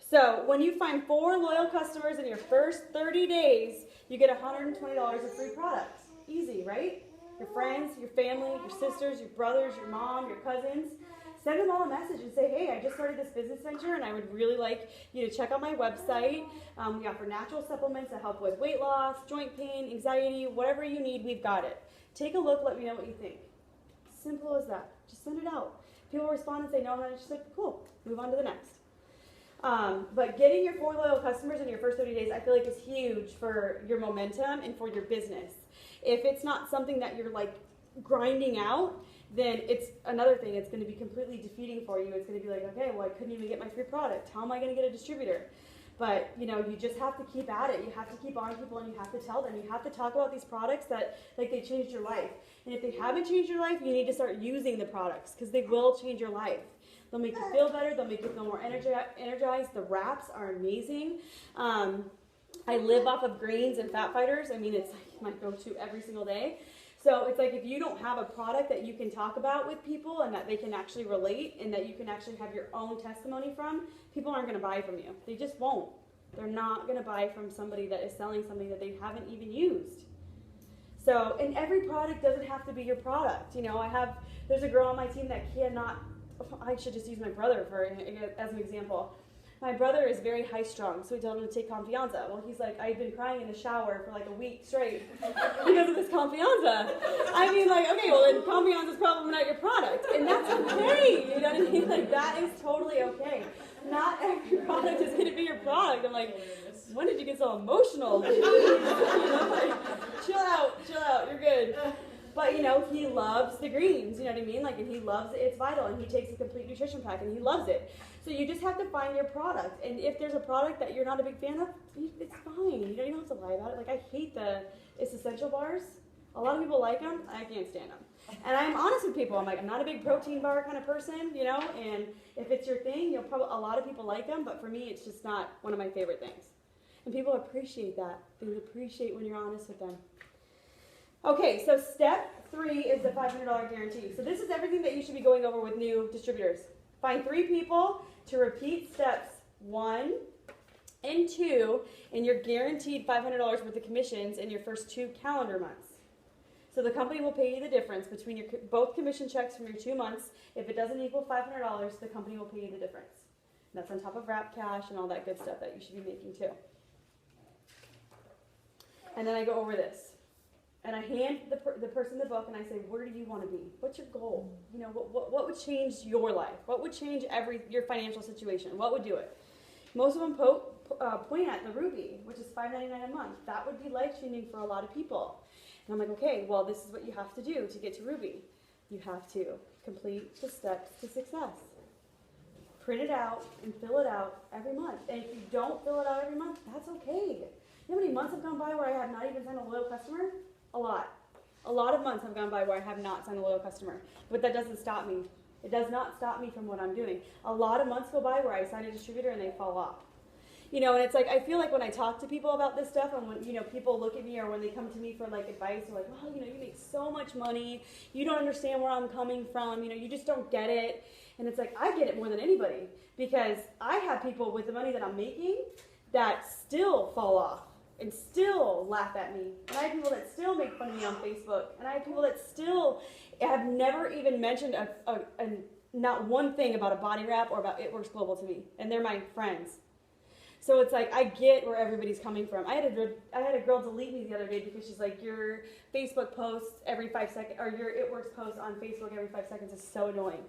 Speaker 1: So when you find 4 loyal customers in your first 30 days, you get $120 of free products. Easy, right? Your friends, your family, your sisters, your brothers, your mom, your cousins. send them all a message and say, hey, I just started this business venture and I would really like you to check out my website. We offer natural supplements that help with weight loss, joint pain, anxiety, whatever you need, we've got it. Take a look, let me know what you think. Simple as that. Just send it out. People respond and say, no, I'm not interested. Cool, move on to the next. But getting your 4 loyal customers in your first 30 days, I feel like is huge for your momentum and for your business. If it's not something that you're like grinding out, then it's another thing. It's going to be completely defeating for you. It's going to be like, okay, well, I couldn't even get my free product. How am I going to get a distributor? But, you know, you just have to keep at it. You have to keep on people and you have to tell them. You have to talk about these products that, like, they changed your life. And if they haven't changed your life, you need to start using the products because they will change your life. They'll make you feel better. They'll make you feel more energized. The wraps are amazing. I live off of greens and fat fighters. I mean, it's like my go-to every single day. So it's like if you don't have a product that you can talk about with people and that they can actually relate and that you can actually have your own testimony from, people aren't going to buy from you. They just won't. They're not going to buy from somebody that is selling something that they haven't even used. So, and every product doesn't have to be your product. You know, there's a girl on my team that cannot, I should just use my brother as an example. My brother is very high-strung, so we told him to take Confianza. Well, he's like, I've been crying in the shower for like a week straight because of this Confianza. I mean, like, okay, well, then Confianza's probably not your product, and that's okay. You know what I mean? Like, that is totally okay. Not every product is going to be your product. I'm like, when did you get so emotional? You know, like, chill out, you're good. But, you know, he loves the greens, you know what I mean? Like, and he loves it, it's vital, and he takes a complete nutrition pack, and he loves it. So you just have to find your product. And if there's a product that you're not a big fan of, it's fine. You don't have to lie about it. Like, I hate it's essential bars. A lot of people like them. I can't stand them. And I'm honest with people. I'm like, I'm not a big protein bar kind of person, you know? And if it's your thing, a lot of people like them, but for me, it's just not one of my favorite things. And people appreciate that. They appreciate when you're honest with them. Okay, so step 3 is the $500 guarantee. So this is everything that you should be going over with new distributors. Find 3 people to repeat steps 1 and 2, and you're guaranteed $500 worth of commissions in your first 2 calendar months. So the company will pay you the difference between both commission checks from your 2 months. If it doesn't equal $500, the company will pay you the difference. And that's on top of wrap cash and all that good stuff that you should be making too. And then I go over this. And I hand the person the book and I say, where do you want to be? What's your goal? You know, what would change your life? What would change your financial situation? What would do it? Most of them point at the Ruby, which is $5.99 a month. That would be life-changing for a lot of people. And I'm like, okay, well, this is what you have to do to get to Ruby. You have to complete the steps to success. Print it out and fill it out every month. And if you don't fill it out every month, that's okay. You know how many months have gone by where I have not even signed a loyal customer? A lot. A lot of months have gone by where I have not signed a loyal customer. But that doesn't stop me. It does not stop me from what I'm doing. A lot of months go by where I sign a distributor and they fall off. You know, and it's like, I feel like when I talk to people about this stuff and when, you know, people look at me or when they come to me for like advice, they're like, well, you know, you make so much money. You don't understand where I'm coming from. You know, you just don't get it. And it's like, I get it more than anybody because I have people with the money that I'm making that still fall off and still laugh at me. And I have people that still make fun of me on Facebook. And I have people that still have never even mentioned not one thing about a body wrap or about It Works Global to me. And they're my friends. So it's like, I get where everybody's coming from. I had a girl delete me the other day because she's like, your Facebook posts every 5 seconds, or your It Works post on Facebook every 5 seconds is so annoying.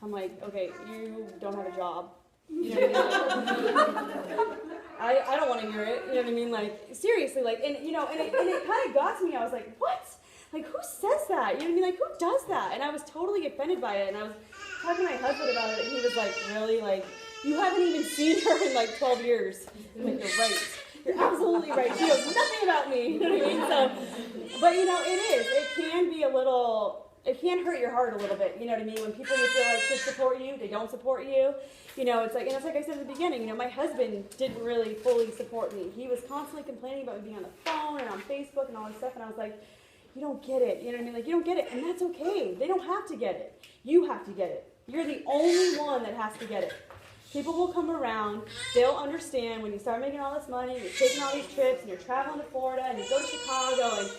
Speaker 1: I'm like, okay, you don't have a job. You know what I mean? I don't want to hear it. You know what I mean? Like, seriously, like, and you know, and it kind of got to me. I was like, what? Like, who says that? You know what I mean? Like, who does that? And I was totally offended by it. And I was talking to my husband about it, and he was like, really? Like, you haven't even seen her in like 12 years. I'm like, you're right. You're absolutely right. She knows nothing about me. You know what I mean? So, but you know, it can be it can hurt your heart a little bit. You know what I mean? When people you feel like should support you, they don't support you. You know, it's like, and it's like I said at the beginning, you know, my husband didn't really fully support me. He was constantly complaining about me being on the phone and on Facebook and all this stuff. And I was like, you don't get it. You know what I mean? Like, you don't get it. And that's okay. They don't have to get it. You have to get it. You're the only one that has to get it. People will come around, they'll understand when you start making all this money, you're taking all these trips, and you're traveling to Florida, and you go to Chicago, and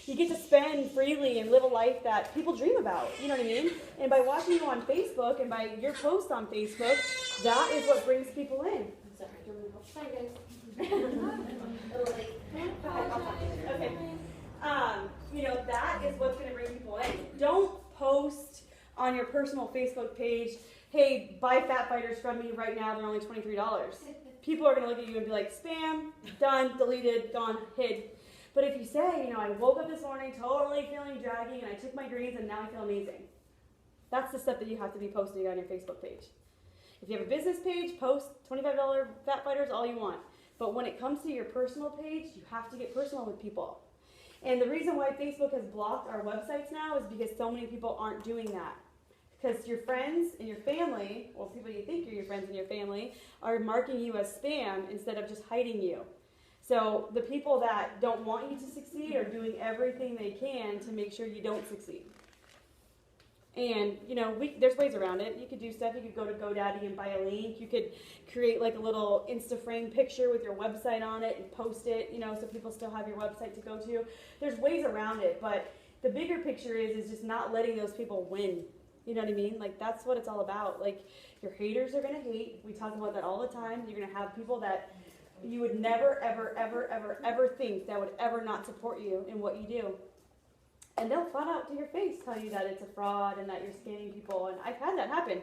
Speaker 1: You get to spend freely and live a life that people dream about. You know what I mean? And by watching you on Facebook and by your posts on Facebook, that is what brings people in.
Speaker 3: I'm sorry. Bye, guys.
Speaker 1: Okay. You know, that is what's going to bring people in. Don't post on your personal Facebook page, hey, buy Fat Fighters from me right now, they're only $23. People are going to look at you and be like, spam, done, deleted, gone, hid. But if you say, you know, I woke up this morning totally feeling draggy and I took my greens and now I feel amazing. That's the stuff that you have to be posting on your Facebook page. If you have a business page, post $25 Fat Fighters all you want. But when it comes to your personal page, you have to get personal with people. And the reason why Facebook has blocked our websites now is because so many people aren't doing that. Because your friends and your family, well, people you think are your friends and your family, are marking you as spam instead of just hiding you. So the people that don't want you to succeed are doing everything they can to make sure you don't succeed. And, you know, there's ways around it. You could do stuff. You could go to GoDaddy and buy a link. You could create like a little Instaframe picture with your website on it and post it, you know, so people still have your website to go to. There's ways around it, but the bigger picture is just not letting those people win. You know what I mean? Like, that's what it's all about. Like, your haters are going to hate. We talk about that all the time. You're going to have people that you would never, ever, ever, ever, ever think that would ever not support you in what you do. And they'll flat out to your face tell you that it's a fraud and that you're scamming people. And I've had that happen.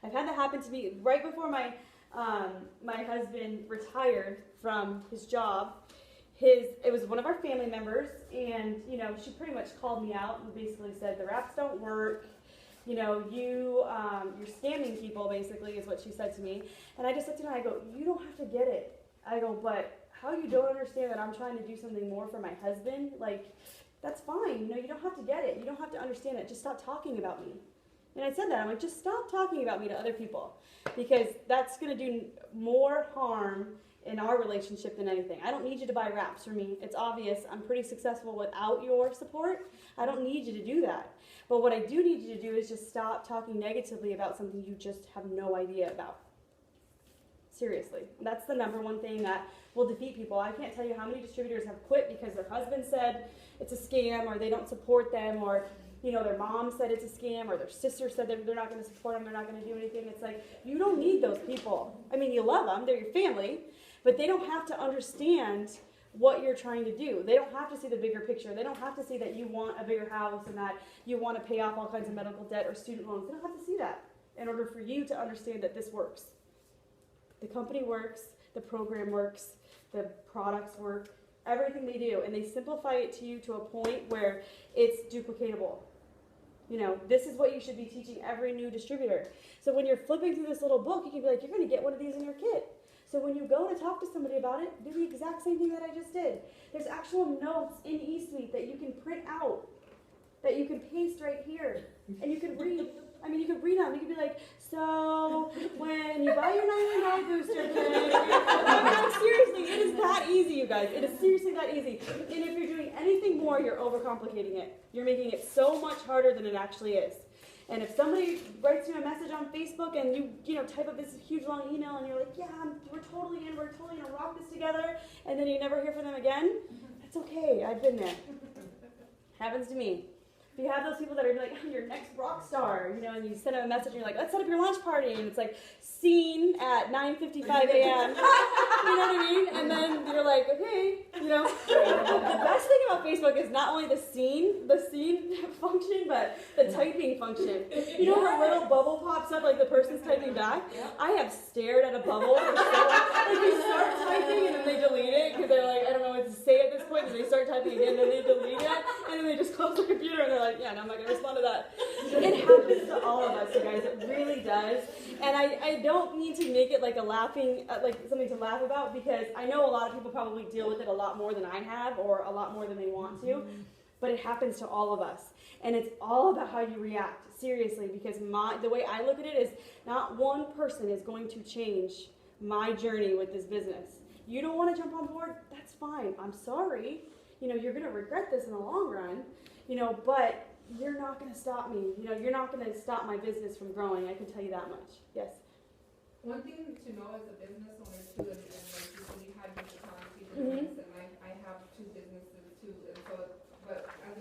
Speaker 1: I've had that happen to me right before my husband retired from his job. It was one of our family members, and you know, she pretty much called me out and basically said the wraps don't work. You know, you're scamming people, basically, is what she said to me. And I just looked at her and I go, you don't have to get it. I go, but how you don't understand that I'm trying to do something more for my husband? Like, that's fine. You know, you don't have to get it. You don't have to understand it. Just stop talking about me. And I said that. I'm like, just stop talking about me to other people, because that's going to do more harm in our relationship than anything. I don't need you to buy wraps for me. It's obvious I'm pretty successful without your support. I don't need you to do that. But what I do need you to do is just stop talking negatively about something you just have no idea about. Seriously. That's the number one thing that will defeat people. I can't tell you how many distributors have quit because their husband said it's a scam, or they don't support them, or you know, their mom said it's a scam, or their sister said they're not going to support them, they're not going to do anything. It's like, you don't need those people. I mean, you love them, they're your family, but they don't have to understand what you're trying to do. They don't have to see the bigger picture. They don't have to see that you want a bigger house and that you want to pay off all kinds of medical debt or student loans. They don't have to see that in order for you to understand that this works. The company works, the program works, the products work, everything they do, and they simplify it to you to a point where it's duplicatable. You know, this is what you should be teaching every new distributor. So when you're flipping through this little book, you can be like, you're going to get one of these in your kit. So when you go to talk to somebody about it, do the exact same thing that I just did. There's actual notes in eSuite that you can print out, that you can paste right here, and you can read. I mean, you could read them. You could be like, so when you buy your $99 booster kit, like, seriously, it is that easy, you guys. It is seriously that easy. And if you're doing anything more, you're overcomplicating it. You're making it so much harder than it actually is. And if somebody writes you a message on Facebook and you know, type up this huge long email and you're like, yeah, we're totally gonna rock this together, and then you never hear from them again, that's okay. I've been there. Happens to me. If you have those people that are like, I'm your next rock star, you know, and you send them a message and you're like, let's set up your launch party, and it's like, seen at 9:55 a.m. You know what I mean? And then you're like, okay, you know. The best thing about Facebook is not only the scene function, but the typing function. You know, her little bubble pops up like the person's typing back. I have stared at a bubble for so long. Like, you start typing and then they delete it because they're like, I don't know what to say at this point, and they start typing again, and then they delete it, and then they just close the computer and they're like, yeah, no, I'm not gonna respond to that. It happens to all of us, you guys. It really does. And I don't need to make it like a laughing, like something to laugh about, because I know a lot of people probably deal with it a lot more than I have, or a lot more than they want to. But it happens to all of us. And it's all about how you react, seriously, because the way I look at it is not one person is going to change my journey with this business. You don't want to jump on board? That's fine. I'm sorry. You know, you're going to regret this in the long run, you know, but you're not going to stop me. You know, you're not going to stop my business from growing. I can tell you that much. Yes?
Speaker 4: One thing to know as a business owner too, and like you said, you had different talents, different and I have two businesses too, and so, but as a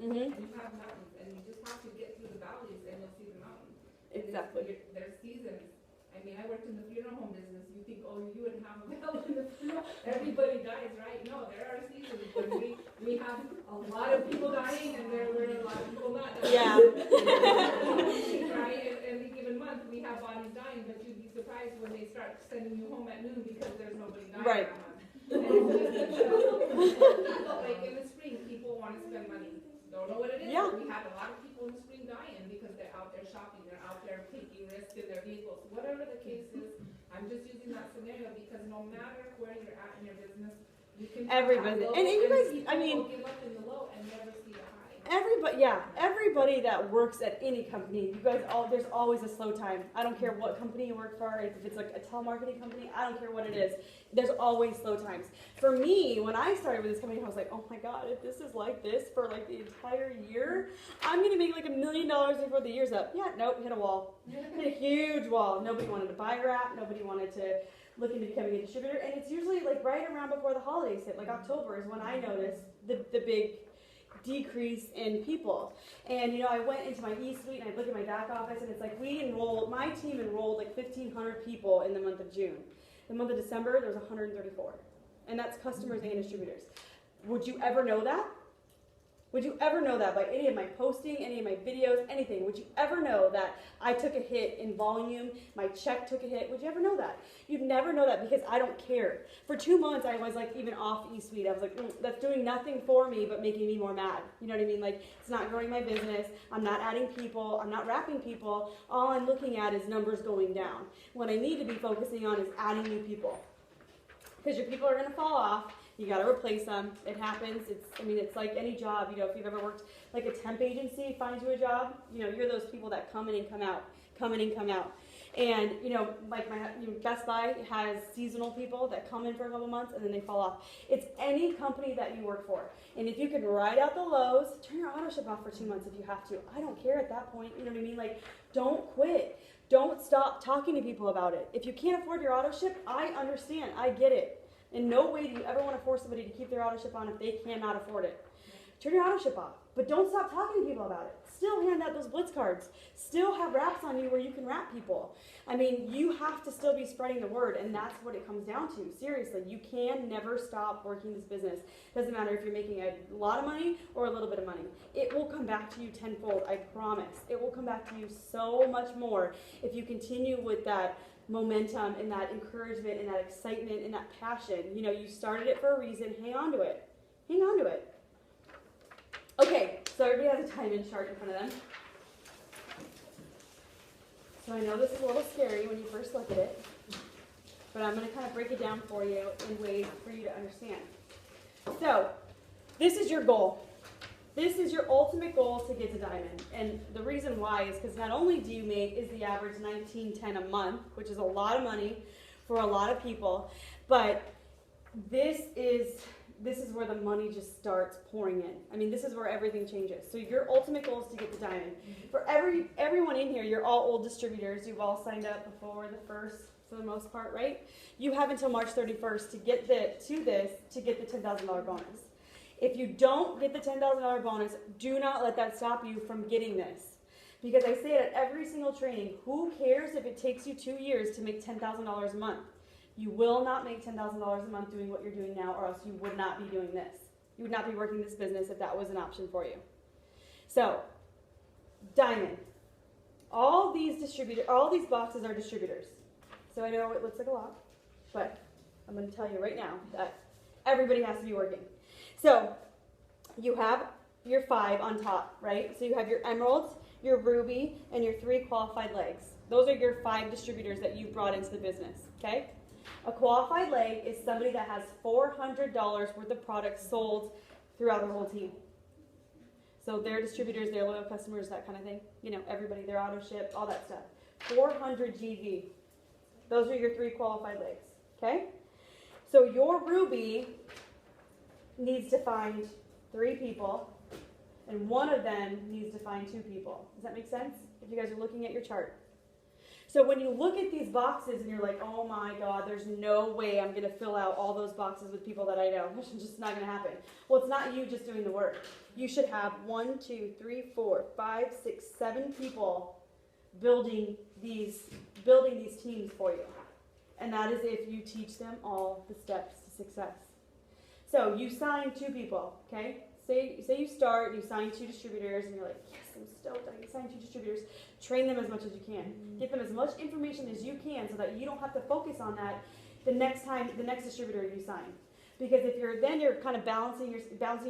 Speaker 1: Mhm.
Speaker 4: and you have mountains, and you just have to get through the valleys, and you'll see the mountains. And
Speaker 1: Exactly.
Speaker 4: there's seasons. I mean, I worked in the funeral home business. You think, oh, you wouldn't have a hell in the funeral. Everybody dies, right? No, there are seasons. But we have a lot of people dying, and there were a lot of people not dying.
Speaker 1: Yeah.
Speaker 4: Right? And every given month, we have bodies dying, but you'd be surprised when they start sending you home at noon because there's nobody dying
Speaker 1: Right.
Speaker 4: that month. And it's just, like in the spring, people want to spend money. Don't know what it is,
Speaker 1: Yeah.
Speaker 4: but we have a lot of people in the spring dying because they're out there shopping, they're out there taking risks in their vehicles. Whatever the case is, I'm just using that scenario because no matter where you're at in your business, you can
Speaker 1: Everybody.
Speaker 4: have low,
Speaker 1: And you guys,
Speaker 4: people
Speaker 1: I mean,
Speaker 4: will give up in the low and never see the high.
Speaker 1: Everybody that works at any company, you guys there's always a slow time. I don't care what company you work for, if it's like a telemarketing company, I don't care what it is. There's always slow times. For me, when I started with this company, I was like, oh my God, if this is like this for like the entire year, I'm gonna make like $1 million before the year's up. Yeah, nope, hit a wall. Hit a huge wall. Nobody wanted to buy Wrap, nobody wanted to look into becoming a distributor, and it's usually like right around before the holidays hit, like October is when I noticed the big decrease in people. And you know, I went into my e-suite and I look at my back office and it's like my team enrolled like 1,500 people in the month of June. The month of December, there was 134. And that's customers and distributors. Would you ever know that? Would you ever know that by any of my posting, any of my videos, anything? Would you ever know that I took a hit in volume, my check took a hit? Would you ever know that? You'd never know that because I don't care. For 2 months, I was like even off e-suite. I was like, that's doing nothing for me but making me more mad. You know what I mean? Like, it's not growing my business. I'm not adding people. I'm not wrapping people. All I'm looking at is numbers going down. What I need to be focusing on is adding new people. Because your people are going to fall off. You got to replace them. It happens. It's like any job. You know, if you've ever worked like a temp agency finds you a job, you know, you're those people that come in and come out, come in and come out. And, you know, like Best Buy has seasonal people that come in for a couple months and then they fall off. It's any company that you work for. And if you can ride out the lows, turn your auto ship off for 2 months if you have to. I don't care at that point. You know what I mean? Like, don't quit. Don't stop talking to people about it. If you can't afford your auto ship, I understand. I get it. In no way do you ever want to force somebody to keep their auto ship on if they cannot afford it. Turn your auto ship off. But don't stop talking to people about it. Still hand out those blitz cards. Still have wraps on you where you can wrap people. I mean, you have to still be spreading the word, and that's what it comes down to. Seriously, you can never stop working this business. Doesn't matter if you're making a lot of money or a little bit of money. It will come back to you tenfold, I promise. It will come back to you so much more if you continue with that momentum and that encouragement and that excitement and that passion. You know, you started it for a reason. Hang on to it. Hang on to it. Okay, so everybody has a time-in chart in front of them. So I know this is a little scary when you first look at it, but I'm going to kind of break it down for you in ways for you to understand. So this is your goal. This is your ultimate goal to get to diamond. And the reason why is because not only do you make is the average $19.10 a month, which is a lot of money for a lot of people, but this is where the money just starts pouring in. I mean, this is where everything changes. So your ultimate goal is to get to diamond. For everyone in here, you're all old distributors. You've all signed up before the first, for the most part, right? You have until March 31st to get the $10,000 bonus. If you don't get the $10,000 bonus, do not let that stop you from getting this. Because I say it at every single training, who cares if it takes you 2 years to make $10,000 a month? You will not make $10,000 a month doing what you're doing now, or else you would not be doing this. You would not be working this business if that was an option for you. So, diamond. All these boxes are distributors. So I know it looks like a lot, but I'm going to tell you right now that everybody has to be working. So, you have your 5 on top, right? So you have your emeralds, your ruby, and your 3 qualified legs. Those are your 5 distributors that you brought into the business, okay? A qualified leg is somebody that has $400 worth of products sold throughout their whole team. So their distributors, their loyal customers, that kind of thing. You know, everybody, their auto ship, all that stuff. 400 GV. Those are your 3 qualified legs, okay? So your ruby needs to find 3 people, and one of them needs to find 2 people. Does that make sense? If you guys are looking at your chart. So when you look at these boxes and you're like, oh my God, there's no way I'm gonna fill out all those boxes with people that I know. It's just not gonna happen. Well, it's not you just doing the work. You should have 1, 2, 3, 4, 5, 6, 7 people building these teams for you. And that is if you teach them all the steps to success. So you sign 2 people, okay? Say you start, you sign 2 distributors, and you're like, yes, I'm stoked, I can sign 2 distributors. Train them as much as you can. Get them as much information as you can so that you don't have to focus on that the next distributor you sign. Because if you're kind of balancing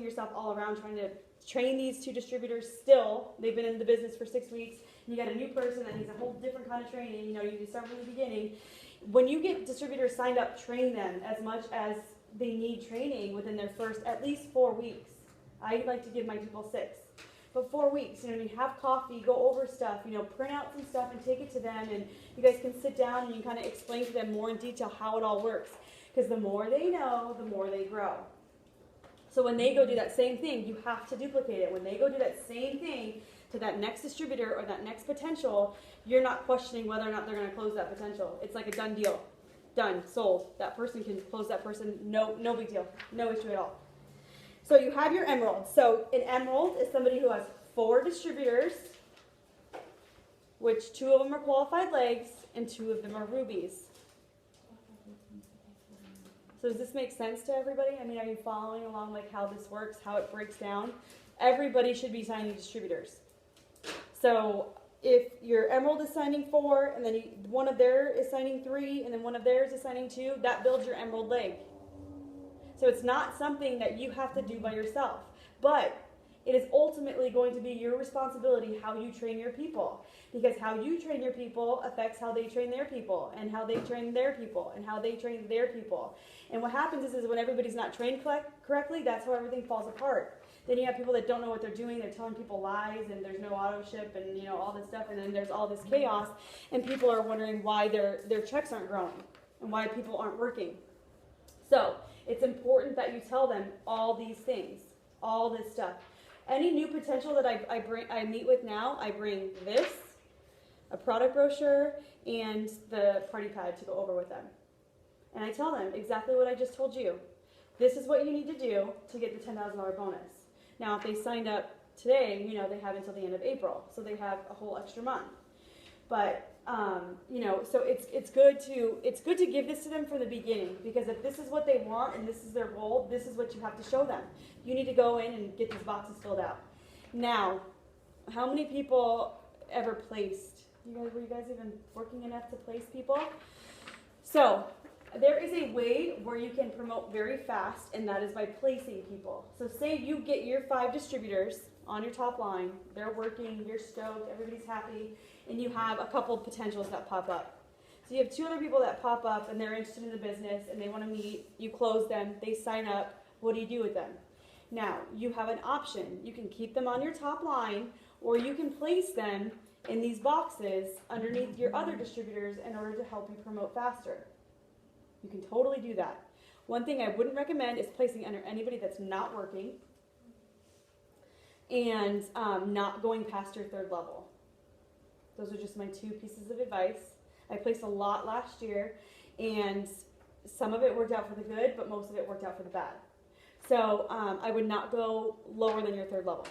Speaker 1: yourself all around trying to train these 2 distributors still. They've been in the business for 6 weeks. And you got a new person that needs a whole different kind of training. You need to start from the beginning. When you get distributors signed up, train them as much as they need training within their first at least 4 weeks. I like to give my people 6. But 4 weeks, have coffee, go over stuff, print out some stuff and take it to them, and you guys can sit down and you kind of explain to them more in detail how it all works. Because the more they know, the more they grow. So when they go do that same thing, you have to duplicate it. When they go do that same thing to that next distributor or that next potential, you're not questioning whether or not they're going to close that potential. It's like a done deal. Done, sold. That person can close that person, no big deal, no issue at all. So you have your emerald. So an emerald is somebody who has 4 distributors, which 2 of them are qualified legs and 2 of them are rubies. So does this make sense to everybody? Are you following along like how this works, how it breaks down? Everybody should be signing distributors. So if your emerald is signing 4, and then one of theirs is signing 3, and then one of theirs is signing 2, that builds your emerald leg. So it's not something that you have to do by yourself, but it is ultimately going to be your responsibility how you train your people, because how you train your people affects how they train their people, and how they train their people, and how they train their people. And what happens is when everybody's not trained correctly, that's how everything falls apart. Then you have people that don't know what they're doing, they're telling people lies, and there's no auto ship, and all this stuff, and then there's all this chaos, and people are wondering why their checks aren't growing, and why people aren't working. So it's important that you tell them all these things, all this stuff. Any new potential that I meet with now, I bring this, a product brochure, and the party pad to go over with them. And I tell them exactly what I just told you. This is what you need to do to get the $10,000 bonus. Now, if they signed up today, they have until the end of April, so they have a whole extra month. But so it's good to give this to them from the beginning, because if this is what they want and this is their goal, this is what you have to show them. You need to go in and get these boxes filled out. Now, how many people ever placed? Were you guys even working enough to place people? So there is a way where you can promote very fast, and that is by placing people. So say you get your 5 distributors on your top line, they're working, you're stoked, everybody's happy, and you have a couple of potentials that pop up. So you have 2 other people that pop up and they're interested in the business and they want to meet, you close them, they sign up, what do you do with them? Now, you have an option. You can keep them on your top line, or you can place them in these boxes underneath your other distributors in order to help you promote faster. You can totally do that. One thing I wouldn't recommend is placing under anybody that's not working and not going past your 3rd level. Those are just my 2 pieces of advice. I placed a lot last year, and some of it worked out for the good, but most of it worked out for the bad. So I would not go lower than your 3rd level.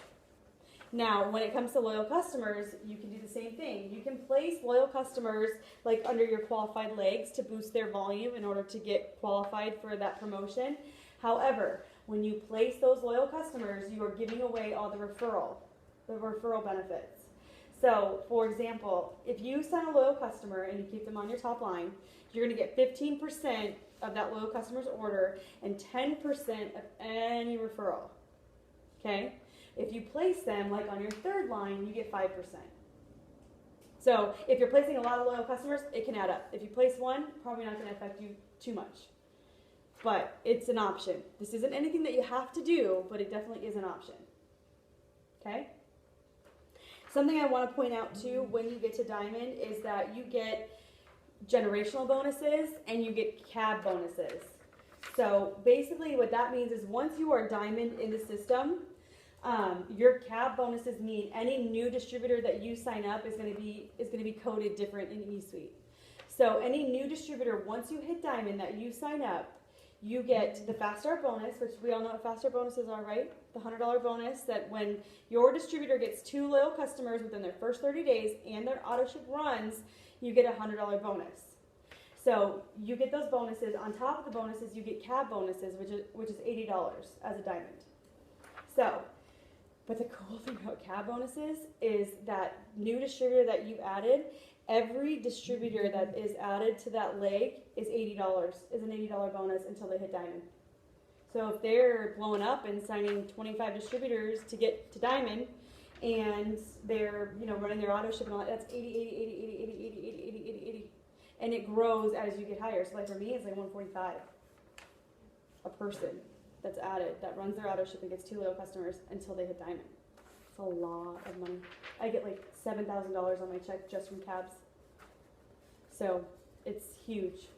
Speaker 1: Now, when it comes to loyal customers, you can do the same thing. You can place loyal customers like under your qualified legs to boost their volume in order to get qualified for that promotion. However, when you place those loyal customers, you are giving away all the referral benefits. So, for example, if you sign a loyal customer and you keep them on your top line, you're going to get 15% of that loyal customer's order and 10% of any referral. Okay? If you place them like on your 3rd line, you get 5%. So if you're placing a lot of loyal customers, it can add up. If you place 1, probably not going to affect you too much. But it's an option. This isn't anything that you have to do, but it definitely is an option. Okay? Something I want to point out too when you get to Diamond is that you get generational bonuses and you get cab bonuses. So basically what that means is once you are Diamond in the system, Your CAB bonuses mean any new distributor that you sign up is going to be coded different in eSuite. So any new distributor, once you hit Diamond that you sign up, you get the Fast Start bonus, which we all know what Fast Start bonuses are, right? The $100 bonus that when your distributor gets 2 loyal customers within their first 30 days and their auto ship runs, you get a $100 bonus. So you get those bonuses. On top of the bonuses, you get CAB bonuses, which is $80 as a Diamond. So, but the cool thing about CAB bonuses is that new distributor that you added, every distributor that is added to that leg is $80, is an $80 bonus until they hit Diamond. So if they're blowing up and signing 25 distributors to get to Diamond, and they're running their auto ship and all that, that's 80, and it grows as you get higher. So like for me, it's like 145 a person that's added that runs their auto ship and gets 2 loyal customers until they hit Diamond. It's a lot of money. I get like $7,000 on my check just from cabs. So it's huge.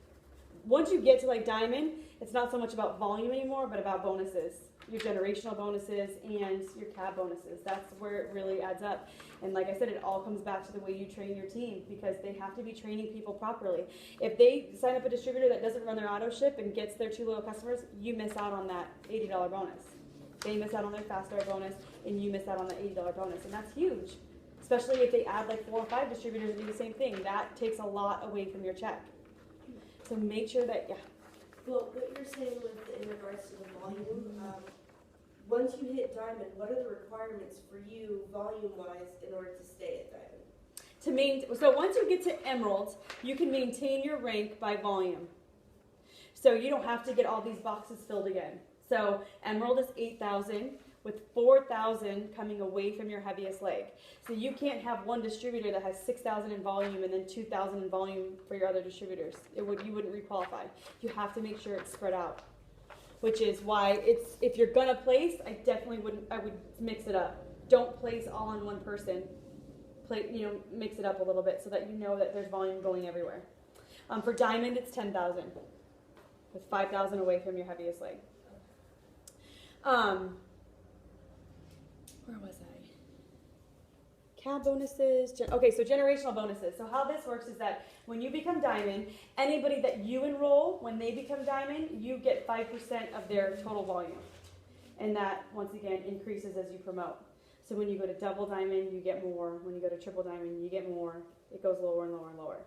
Speaker 1: Once you get to like Diamond, it's not so much about volume anymore, but about bonuses. Your generational bonuses and your cab bonuses. That's where it really adds up. And like I said, it all comes back to the way you train your team, because they have to be training people properly. If they sign up a distributor that doesn't run their auto ship and gets their 2 loyal customers, you miss out on that $80 bonus. They miss out on their Fast Start bonus, and you miss out on the $80 bonus. And that's huge, especially if they add like 4 or 5 distributors and do the same thing. That takes a lot away from your check. So make sure that,
Speaker 5: Well, what you're saying in regards to the volume, once you hit Diamond, what are the requirements for you volume-wise in order to stay at Diamond?
Speaker 1: So once you get to Emerald, you can maintain your rank by volume. So you don't have to get all these boxes filled again. So Emerald is 8,000 with 4,000 coming away from your heaviest leg. So you can't have one distributor that has 6,000 in volume and then 2,000 in volume for your other distributors. You wouldn't requalify. You have to make sure it's spread out, which is why if you're gonna place, I would mix it up. Don't place all on one person. Mix it up a little bit so that you know that there's volume going everywhere. For Diamond, it's 10,000 with 5,000 away from your heaviest leg. Where was I? Cab bonuses. Okay, so generational bonuses. So how this works is that when you become Diamond, anybody that you enroll, when they become Diamond, you get 5% of their total volume. And that, once again, increases as you promote. So when you go to double Diamond, you get more. When you go to triple Diamond, you get more. It goes lower and lower and lower.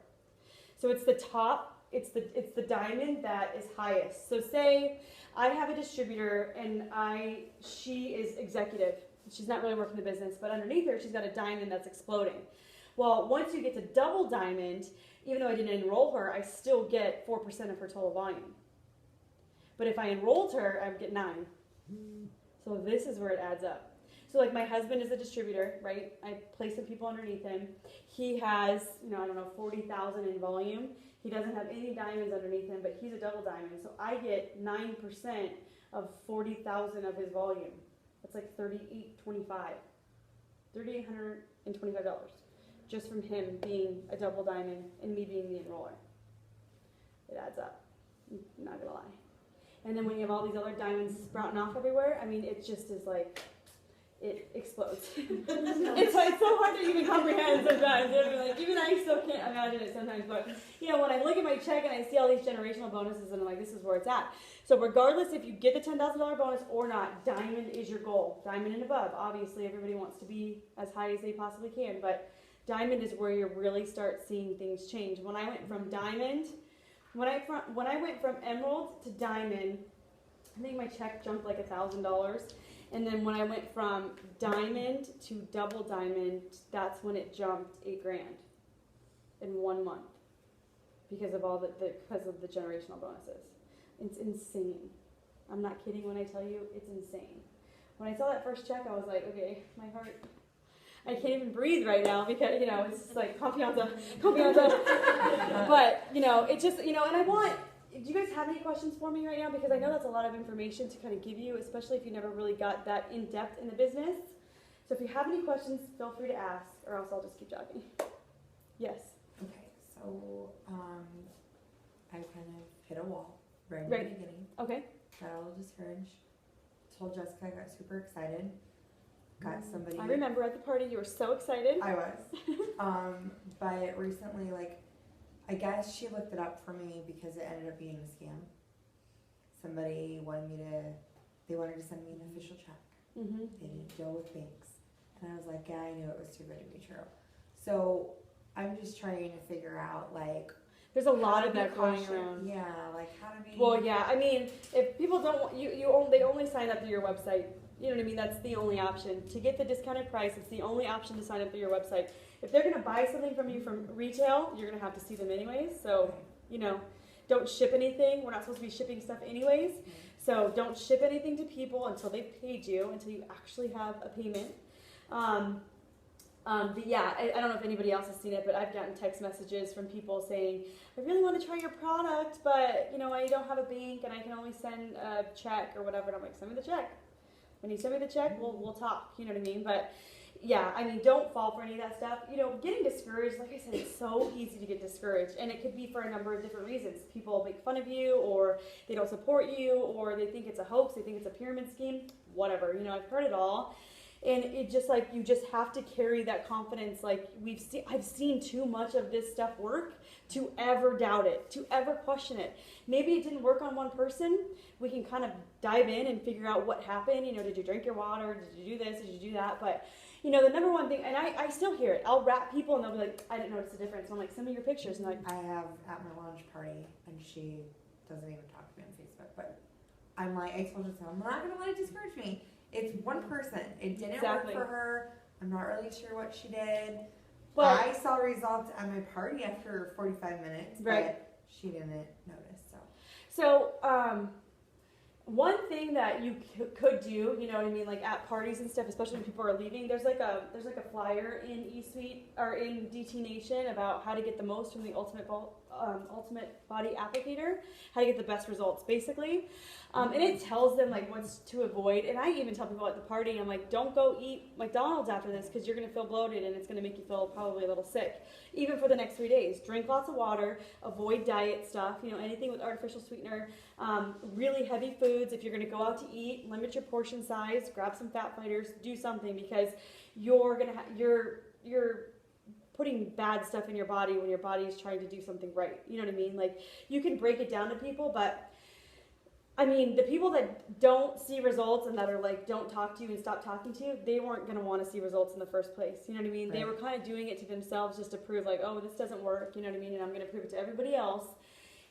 Speaker 1: So it's the top, it's the Diamond that is highest. So say I have a distributor and she is executive. She's not really working the business, but underneath her, she's got a Diamond that's exploding. Well, once you get to double Diamond, even though I didn't enroll her, I still get 4% of her total volume. But if I enrolled her, I would get 9. So this is where it adds up. So like my husband is a distributor, right? I place some people underneath him. He has, 40,000 in volume. He doesn't have any diamonds underneath him, but he's a double Diamond. So I get 9% of 40,000 of his volume. That's like $3,825 just from him being a double Diamond and me being the enroller. It adds up. I'm not gonna lie. And then when you have all these other diamonds sprouting off everywhere, it just is like, it explodes. It's so hard to even comprehend sometimes. Even I still can't imagine it sometimes. But when I look at my check and I see all these generational bonuses, and I'm like, this is where it's at. So regardless if you get the $10,000 bonus or not, Diamond is your goal. Diamond and above. Obviously, everybody wants to be as high as they possibly can, but Diamond is where you really start seeing things change. When I went from Diamond, when I went from Emerald to Diamond, I think my check jumped like $1,000. And then when I went from Diamond to double Diamond, that's when it jumped $8,000 in 1 month because of because of the generational bonuses. It's insane. I'm not kidding when I tell you it's insane. When I saw that first check, I was like, okay, my heart, I can't even breathe right now because, it's just like confianza. But, it's just, and I want, do you guys have any questions for me right now? Because I know that's a lot of information to kind of give you, especially if you never really got that in-depth in the business. So if you have any questions, feel free to ask, or else I'll just keep talking. Yes?
Speaker 6: Okay, so I kind of hit a wall right in the beginning.
Speaker 1: Okay.
Speaker 6: Got a little discouraged. Told Jessica I got super excited. got somebody.
Speaker 1: I remember at the party you were so excited.
Speaker 6: I was. But recently, like, I guess she looked it up for me because it ended up being a scam. Somebody they wanted to send me an official check.
Speaker 1: Mm-hmm.
Speaker 6: They didn't deal with banks. And I was like, yeah, I knew it was too good to be true. So I'm just trying to figure out, like,
Speaker 1: There's a lot
Speaker 6: how
Speaker 1: of
Speaker 6: to be
Speaker 1: that going
Speaker 6: cautious.
Speaker 1: around.
Speaker 6: Yeah, like how to be.
Speaker 1: Well, yeah, I mean, if people don't, they only sign up through your website. You know what I mean? That's the only option. To get the discounted price, it's the only option to sign up through your website. If they're going to buy something from you from retail, you're going to have to see them anyways. So, you know, don't ship anything. We're not supposed to be shipping stuff anyways. So don't ship anything to people until they've paid you, until you actually have a payment. But yeah, I don't know if anybody else has seen it, but I've gotten text messages from people saying, I really want to try your product, but, you know, I don't have a bank and I can only send a check or whatever. And I'm like, send me the check. When you send me the check, we'll talk, you know what I mean? But yeah, I mean, don't fall for any of that stuff. You know, getting discouraged, like I said, it's so easy to get discouraged. And it could be for a number of different reasons. People make fun of you, or they don't support you, or they think it's a hoax, they think it's a pyramid scheme, whatever. You know, I've heard it all. And it just like, you just have to carry that confidence. Like I've seen too much of this stuff work to ever doubt it, to ever question it. Maybe it didn't work on one person. We can kind of dive in and figure out what happened. You know, did you drink your water? Did you do this? Did you do that? But, you know, the number one thing, and I still hear it. I'll rap people and they'll be like, I didn't notice the difference. And I'm like, send me your pictures. And like,
Speaker 6: I have at my launch party, and she doesn't even talk to me on Facebook, but I'm like, I told her, so I'm not going to let it discourage me. It's one person. It didn't
Speaker 1: Exactly.
Speaker 6: work for her. I'm not really sure what she did.
Speaker 1: but
Speaker 6: I saw results at my party after 45 minutes,
Speaker 1: Right.
Speaker 6: but she didn't notice, so.
Speaker 1: So, one thing that you could do, you know what I mean, like at parties and stuff, especially when people are leaving, there's like a flyer in eSuite or in DT Nation about how to get the most from the Ultimate Body Applicator, how to get the best results, basically. And it tells them like what's to avoid. And I even tell people at the party, I'm like, don't go eat McDonald's after this because you're going to feel bloated and it's going to make you feel probably a little sick. Even for the next 3 days, drink lots of water, avoid diet stuff, you know, anything with artificial sweetener, really heavy foods. If you're going to go out to eat, limit your portion size, grab some fat fighters, do something, because you're putting bad stuff in your body when your body is trying to do something right. You know what I mean? Like, you can break it down to people, but I mean, the people that don't see results and that are like, don't talk to you and stop talking to you, they weren't going to want to see results in the first place. You know what I mean? Right. They were kind of doing it to themselves just to prove like, oh, this doesn't work. You know what I mean? And I'm going to prove it to everybody else.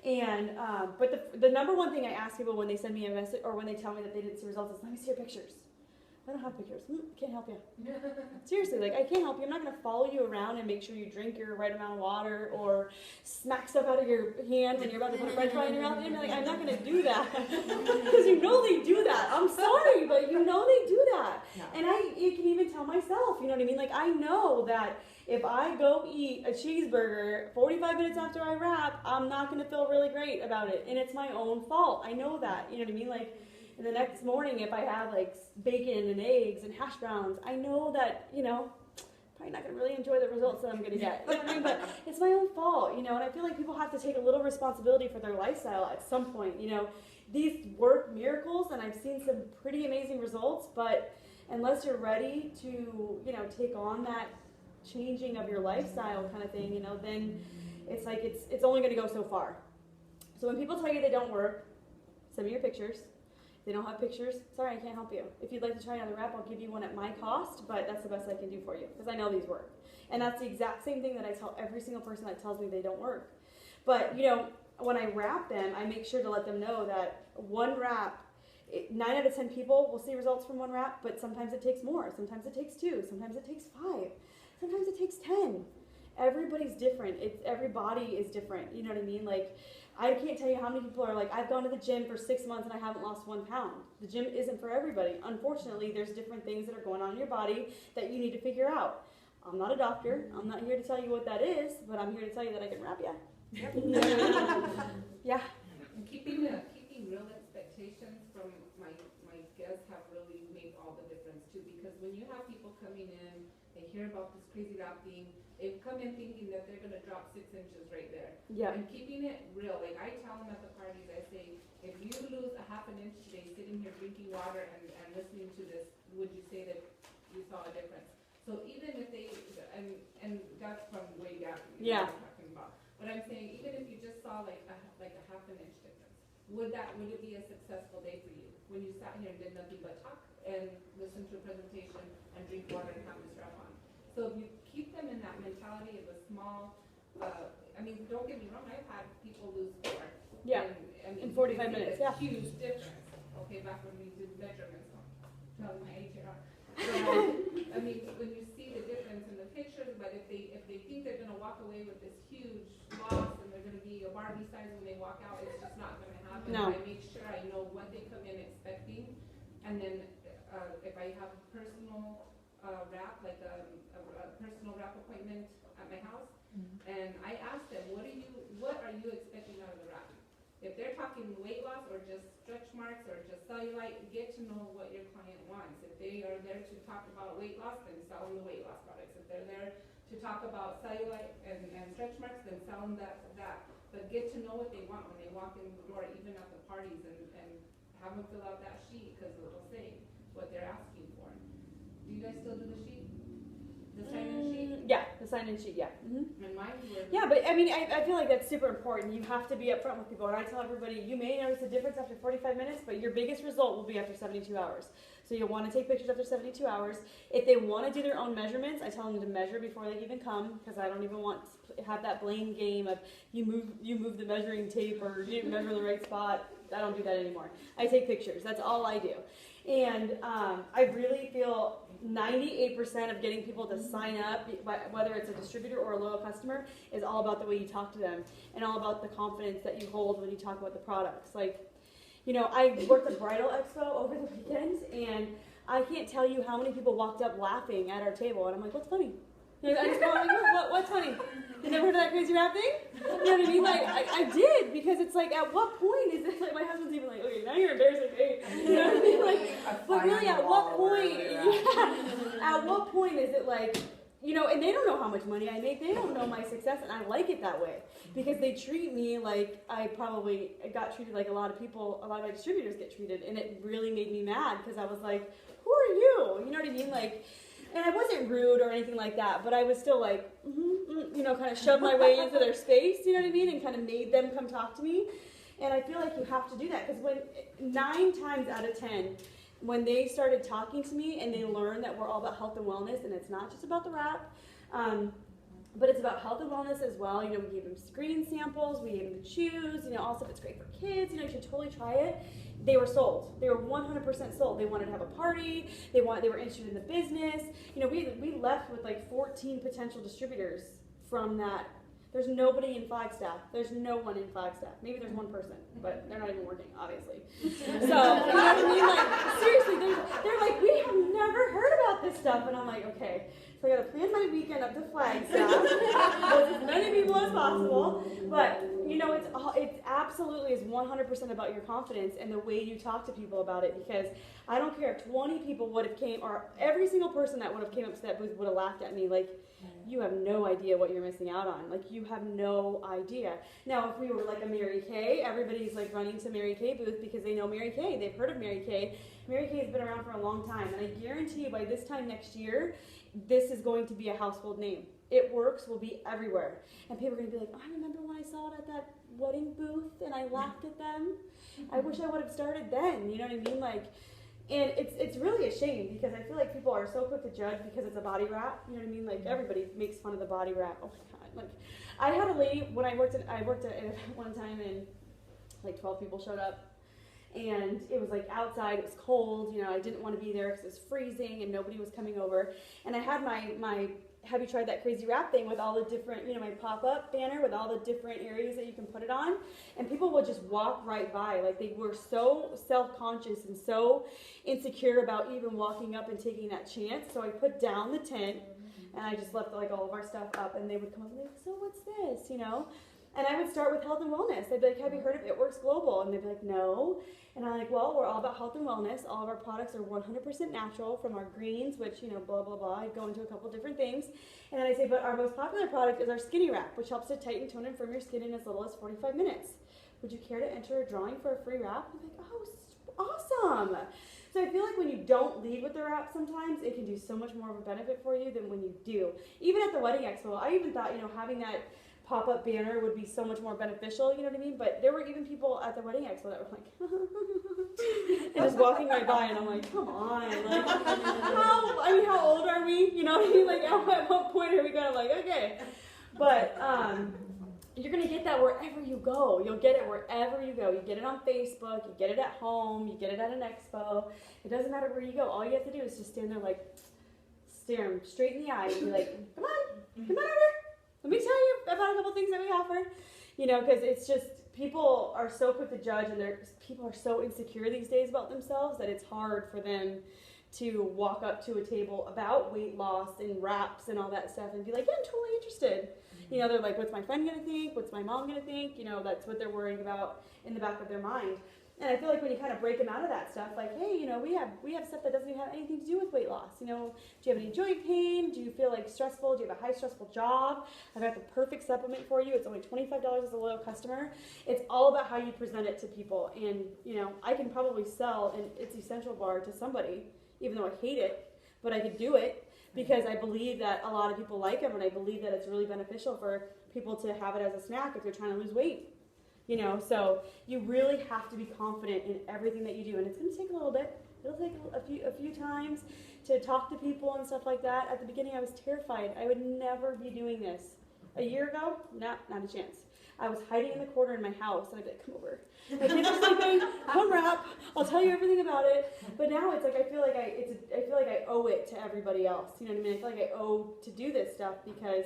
Speaker 1: And, but the number one thing I ask people when they send me a message or when they tell me that they didn't see results is, let me see your pictures. I don't have pictures. Can't help you. Seriously, like, I can't help you. I'm not going to follow you around and make sure you drink your right amount of water or smack stuff out of your hand when you're about to put a french fry in your mouth. And like, I'm not going to do that. Because you know they do that. I'm sorry, but you know they do that. Yeah. And I can even tell myself, you know what I mean? Like, I know that if I go eat a cheeseburger 45 minutes after I wrap, I'm not going to feel really great about it. And it's my own fault. I know that. You know what I mean? Like, and the next morning, if I have like bacon and eggs and hash browns, I know that, you know, probably not going to really enjoy the results that I'm going to get. You know what I mean? But it's my own fault, you know, and I feel like people have to take a little responsibility for their lifestyle at some point. You know, these work miracles, and I've seen some pretty amazing results, but unless you're ready to, you know, take on that changing of your lifestyle kind of thing, you know, then it's like it's only going to go so far. So when people tell you they don't work, send me your pictures. If they don't have pictures, sorry, I can't help you. If you'd like to try another wrap, I'll give you one at my cost, but that's the best I can do for you because I know these work. And that's the exact same thing that I tell every single person that tells me they don't work. But, you know, when I wrap them, I make sure to let them know that one wrap, 9 out of 10 people will see results from one wrap, but sometimes it takes more. Sometimes it takes 2. Sometimes it takes 5. Sometimes it takes 10. Everybody's different. Every body is different. You know what I mean? Like, I can't tell you how many people are like, I've gone to the gym for 6 months and I haven't lost 1 pound. The gym isn't for everybody. Unfortunately, there's different things that are going on in your body that you need to figure out. I'm not a doctor. I'm not here to tell you what that is, but I'm here to tell you that I can wrap you.
Speaker 4: Yep.
Speaker 1: Yeah.
Speaker 4: And keeping real expectations from my guests have really made all the difference too, because when you have people coming in, they hear about this crazy wrap thing, they come in thinking that they're going to drop 6 inches right there.
Speaker 1: Yeah.
Speaker 4: And keeping it real, like I tell them at the parties, I say, if you lose a half an inch today sitting here drinking water and listening to this, would you say that you saw a difference. So even if they, and that's from way back,
Speaker 1: Yeah.
Speaker 4: we're talking about. But I'm saying, even if you just saw like a half an inch difference, would it be a successful day for you? When you sat here and did nothing but talk and listen to a presentation and drink water and have the strap on. So if you keep them in that mentality of a small, I mean, don't get me wrong, I've had people lose 4.
Speaker 1: Yeah. In 45 minutes, yeah.
Speaker 4: Huge difference. Okay, back when we did measurements, telling my age here. I mean, when you see the difference in the pictures, but if they think they're gonna walk away with this huge loss and they're gonna be a Barbie size when they walk out, it's just not gonna happen.
Speaker 1: No.
Speaker 4: I make sure I know what they come in expecting, and then if I have a personal wrap, like a personal wrap appointment at my house, and I ask them, what are you expecting out of the wrap? If they're talking weight loss or just stretch marks or just cellulite, get to know what your client wants. If they are there to talk about weight loss, then sell them the weight loss products. If they're there to talk about cellulite and stretch marks, then sell them that. But get to know what they want when they walk in the door, even at the parties, and have them fill out that sheet, because it'll say what they're asking for. Do you guys still do the sheet? The sign-in sheet?
Speaker 1: Yeah, the sign-in sheet, yeah.
Speaker 4: And mine were.
Speaker 1: Yeah, but I mean, I feel like that's super important. You have to be upfront with people. And I tell everybody, you may notice a difference after 45 minutes, but your biggest result will be after 72 hours. So you'll want to take pictures after 72 hours. If they want to do their own measurements, I tell them to measure before they even come, because I don't even want to have that blame game of you move the measuring tape or you didn't measure the right spot. I don't do that anymore. I take pictures. That's all I do. And I really feel 98% of getting people to sign up, whether it's a distributor or a loyal customer, is all about the way you talk to them and all about the confidence that you hold when you talk about the products. Like, you know, I worked at Bridal Expo over the weekend, and I can't tell you how many people walked up laughing at our table, and I'm like, what's funny? You know, I just go, like, what's funny? You never heard of that crazy rap thing? You know what I mean? Like, I did, because it's like, at what point is it, like, my husband's even like, okay, now you're embarrassing me. You know what I mean? Like, but really, at what point, at what point is it like, you know, and they don't know how much money I make, they don't know my success, and I like it that way, because they treat me like I probably got treated like a lot of my distributors get treated, and it really made me mad, because I was like, who are you? You know what I mean? Like, and I wasn't rude or anything like that, but I was still like, you know, kind of shoved my way into their space, you know what I mean, and kind of made them come talk to me. And I feel like you have to do that, because when 9 times out of 10, when they started talking to me and they learned that we're all about health and wellness, and it's not just about the wrap, but it's about health and wellness as well. You know, we gave them screen samples, we gave them to choose, you know, also if it's great for kids, you know, you should totally try it. They were sold. They were 100% sold. They wanted to have a party. They were interested in the business. You know, we left with like 14 potential distributors from that. There's nobody in Flagstaff. There's no one in Flagstaff. Maybe there's one person, but they're not even working, obviously. So, you know what I mean? Like, seriously, they're like, we have never heard about this stuff. And I'm like, okay. So I got to plan my weekend up to Flagstaff with as many people as possible. But, you know, it's absolutely is 100% about your confidence and the way you talk to people about it. Because I don't care if 20 people would have came, or every single person that would have came up to that booth would have laughed at me like, you have no idea what you're missing out on. Like, you have no idea. Now, if we were like a Mary Kay, everybody's like running to Mary Kay booth because they know Mary Kay. They've heard of Mary Kay. Mary Kay has been around for a long time. And I guarantee you by this time next year, this is going to be a household name. It Works will be everywhere. And people are going to be like, I remember when I saw it at that wedding booth and I laughed at them. I wish I would have started then. You know what I mean? Like, and it's really a shame, because I feel like people are so quick to judge because it's a body wrap. You know what I mean? Like, everybody makes fun of the body wrap. Oh my God. Like, I had a lady, when I worked at an event one time, and like 12 people showed up. And it was like outside, it was cold, you know, I didn't want to be there because it was freezing and nobody was coming over. And I had my have you tried that crazy wrap thing with all the different, you know, my pop-up banner with all the different areas that you can put it on. And people would just walk right by. Like, they were so self-conscious and so insecure about even walking up and taking that chance. So I put down the tent and I just left like all of our stuff up, and they would come up and be like, so what's this, you know? And I would start with health and wellness. They'd be like, have you heard of It Works Global? And they'd be like, no. And I'm like, well, we're all about health and wellness. All of our products are 100% natural from our greens, which, you know, blah, blah, blah. I go into a couple different things. And then I say, but our most popular product is our Skinny Wrap, which helps to tighten, tone, and firm your skin in as little as 45 minutes. Would you care to enter a drawing for a free wrap? I'm like, oh, awesome. So I feel like when you don't lead with the wrap sometimes, it can do so much more of a benefit for you than when you do. Even at the wedding expo, I even thought, having that pop-up banner would be so much more beneficial, you know what I mean? But there were even people at the wedding expo that were like, and just walking right by, and I'm like, come on, like, how old are we? You know what I mean? Like, at what point are we going to, like, okay. But you're going to get that wherever you go. You'll get it wherever you go. You get it on Facebook, you get it at home, you get it at an expo. It doesn't matter where you go. All you have to do is just stand there, like, stare them straight in the eye and be like, come on over. Let me tell you about a couple things that we offer, because it's just, people are so quick to judge, and people are so insecure these days about themselves that it's hard for them to walk up to a table about weight loss and wraps and all that stuff and be like, yeah, I'm totally interested. They're like, what's my friend gonna think? What's my mom gonna think? That's what they're worrying about in the back of their mind. And I feel like when you kind of break them out of that stuff, like, hey, we have stuff that doesn't even have anything to do with weight loss. Do you have any joint pain? Do you feel like stressful? Do you have a high stressful job? I've got the perfect supplement for you. It's only $25 as a loyal customer. It's all about how you present it to people. And, I can probably sell an It's Essential bar to somebody, even though I hate it, but I could do it because I believe that a lot of people like them, and I believe that it's really beneficial for people to have it as a snack if they're trying to lose weight. So you really have to be confident in everything that you do, and it's going to take a little bit. It'll take a few times to talk to people and stuff like that. At the beginning, I was terrified. I would never be doing this. A year ago, not a chance. I was hiding in the corner in my house, and I'd be like, come over. My kids are sleeping. Come wrap. I'll tell you everything about it. But now it's like I feel like I owe it to everybody else. You know what I mean? I feel like I owe to do this stuff because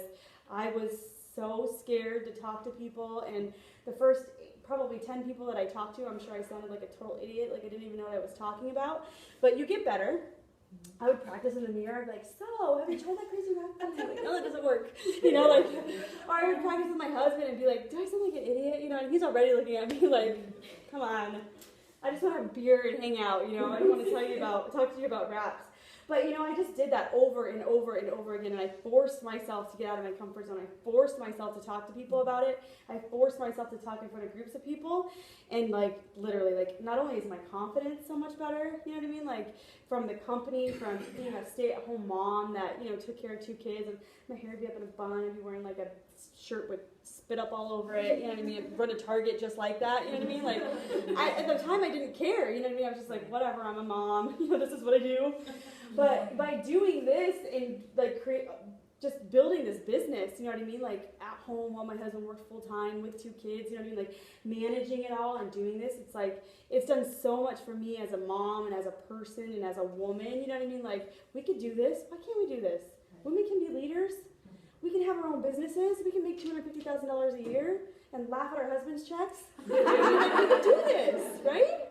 Speaker 1: I was so scared to talk to people, and the first probably 10 people that I talked to, I'm sure I sounded like a total idiot, like I didn't even know what I was talking about, but you get better. I would practice in the mirror, I'd be like, so, have you tried that crazy wrap? I'm like, no, that doesn't work, or I would practice with my husband and be like, do I sound like an idiot, and he's already looking at me like, come on, I just want to have beer and hang out, I don't want to talk to you about wraps. But, I just did that over and over and over again, and I forced myself to get out of my comfort zone. I forced myself to talk to people about it. I forced myself to talk in front of groups of people, and, literally, not only is my confidence so much better, you know what I mean, from the company, from being a stay-at-home mom that, took care of 2 kids, and my hair would be up in a bun, I'd be wearing, a shirt with spit up all over it, you know what I mean, I'd run to Target just like that, you know what I mean, at the time I didn't care, you know what I mean, I was just like, whatever, I'm a mom, this is what I do. But by doing this and just building this business, you know what I mean, at home while my husband works full time with 2 kids, you know what I mean, managing it all and doing this, it's done so much for me as a mom and as a person and as a woman, you know what I mean, we could do this, why can't we do this? Women can be leaders, we can have our own businesses, we can make $250,000 a year and laugh at our husband's checks. We could do this, right?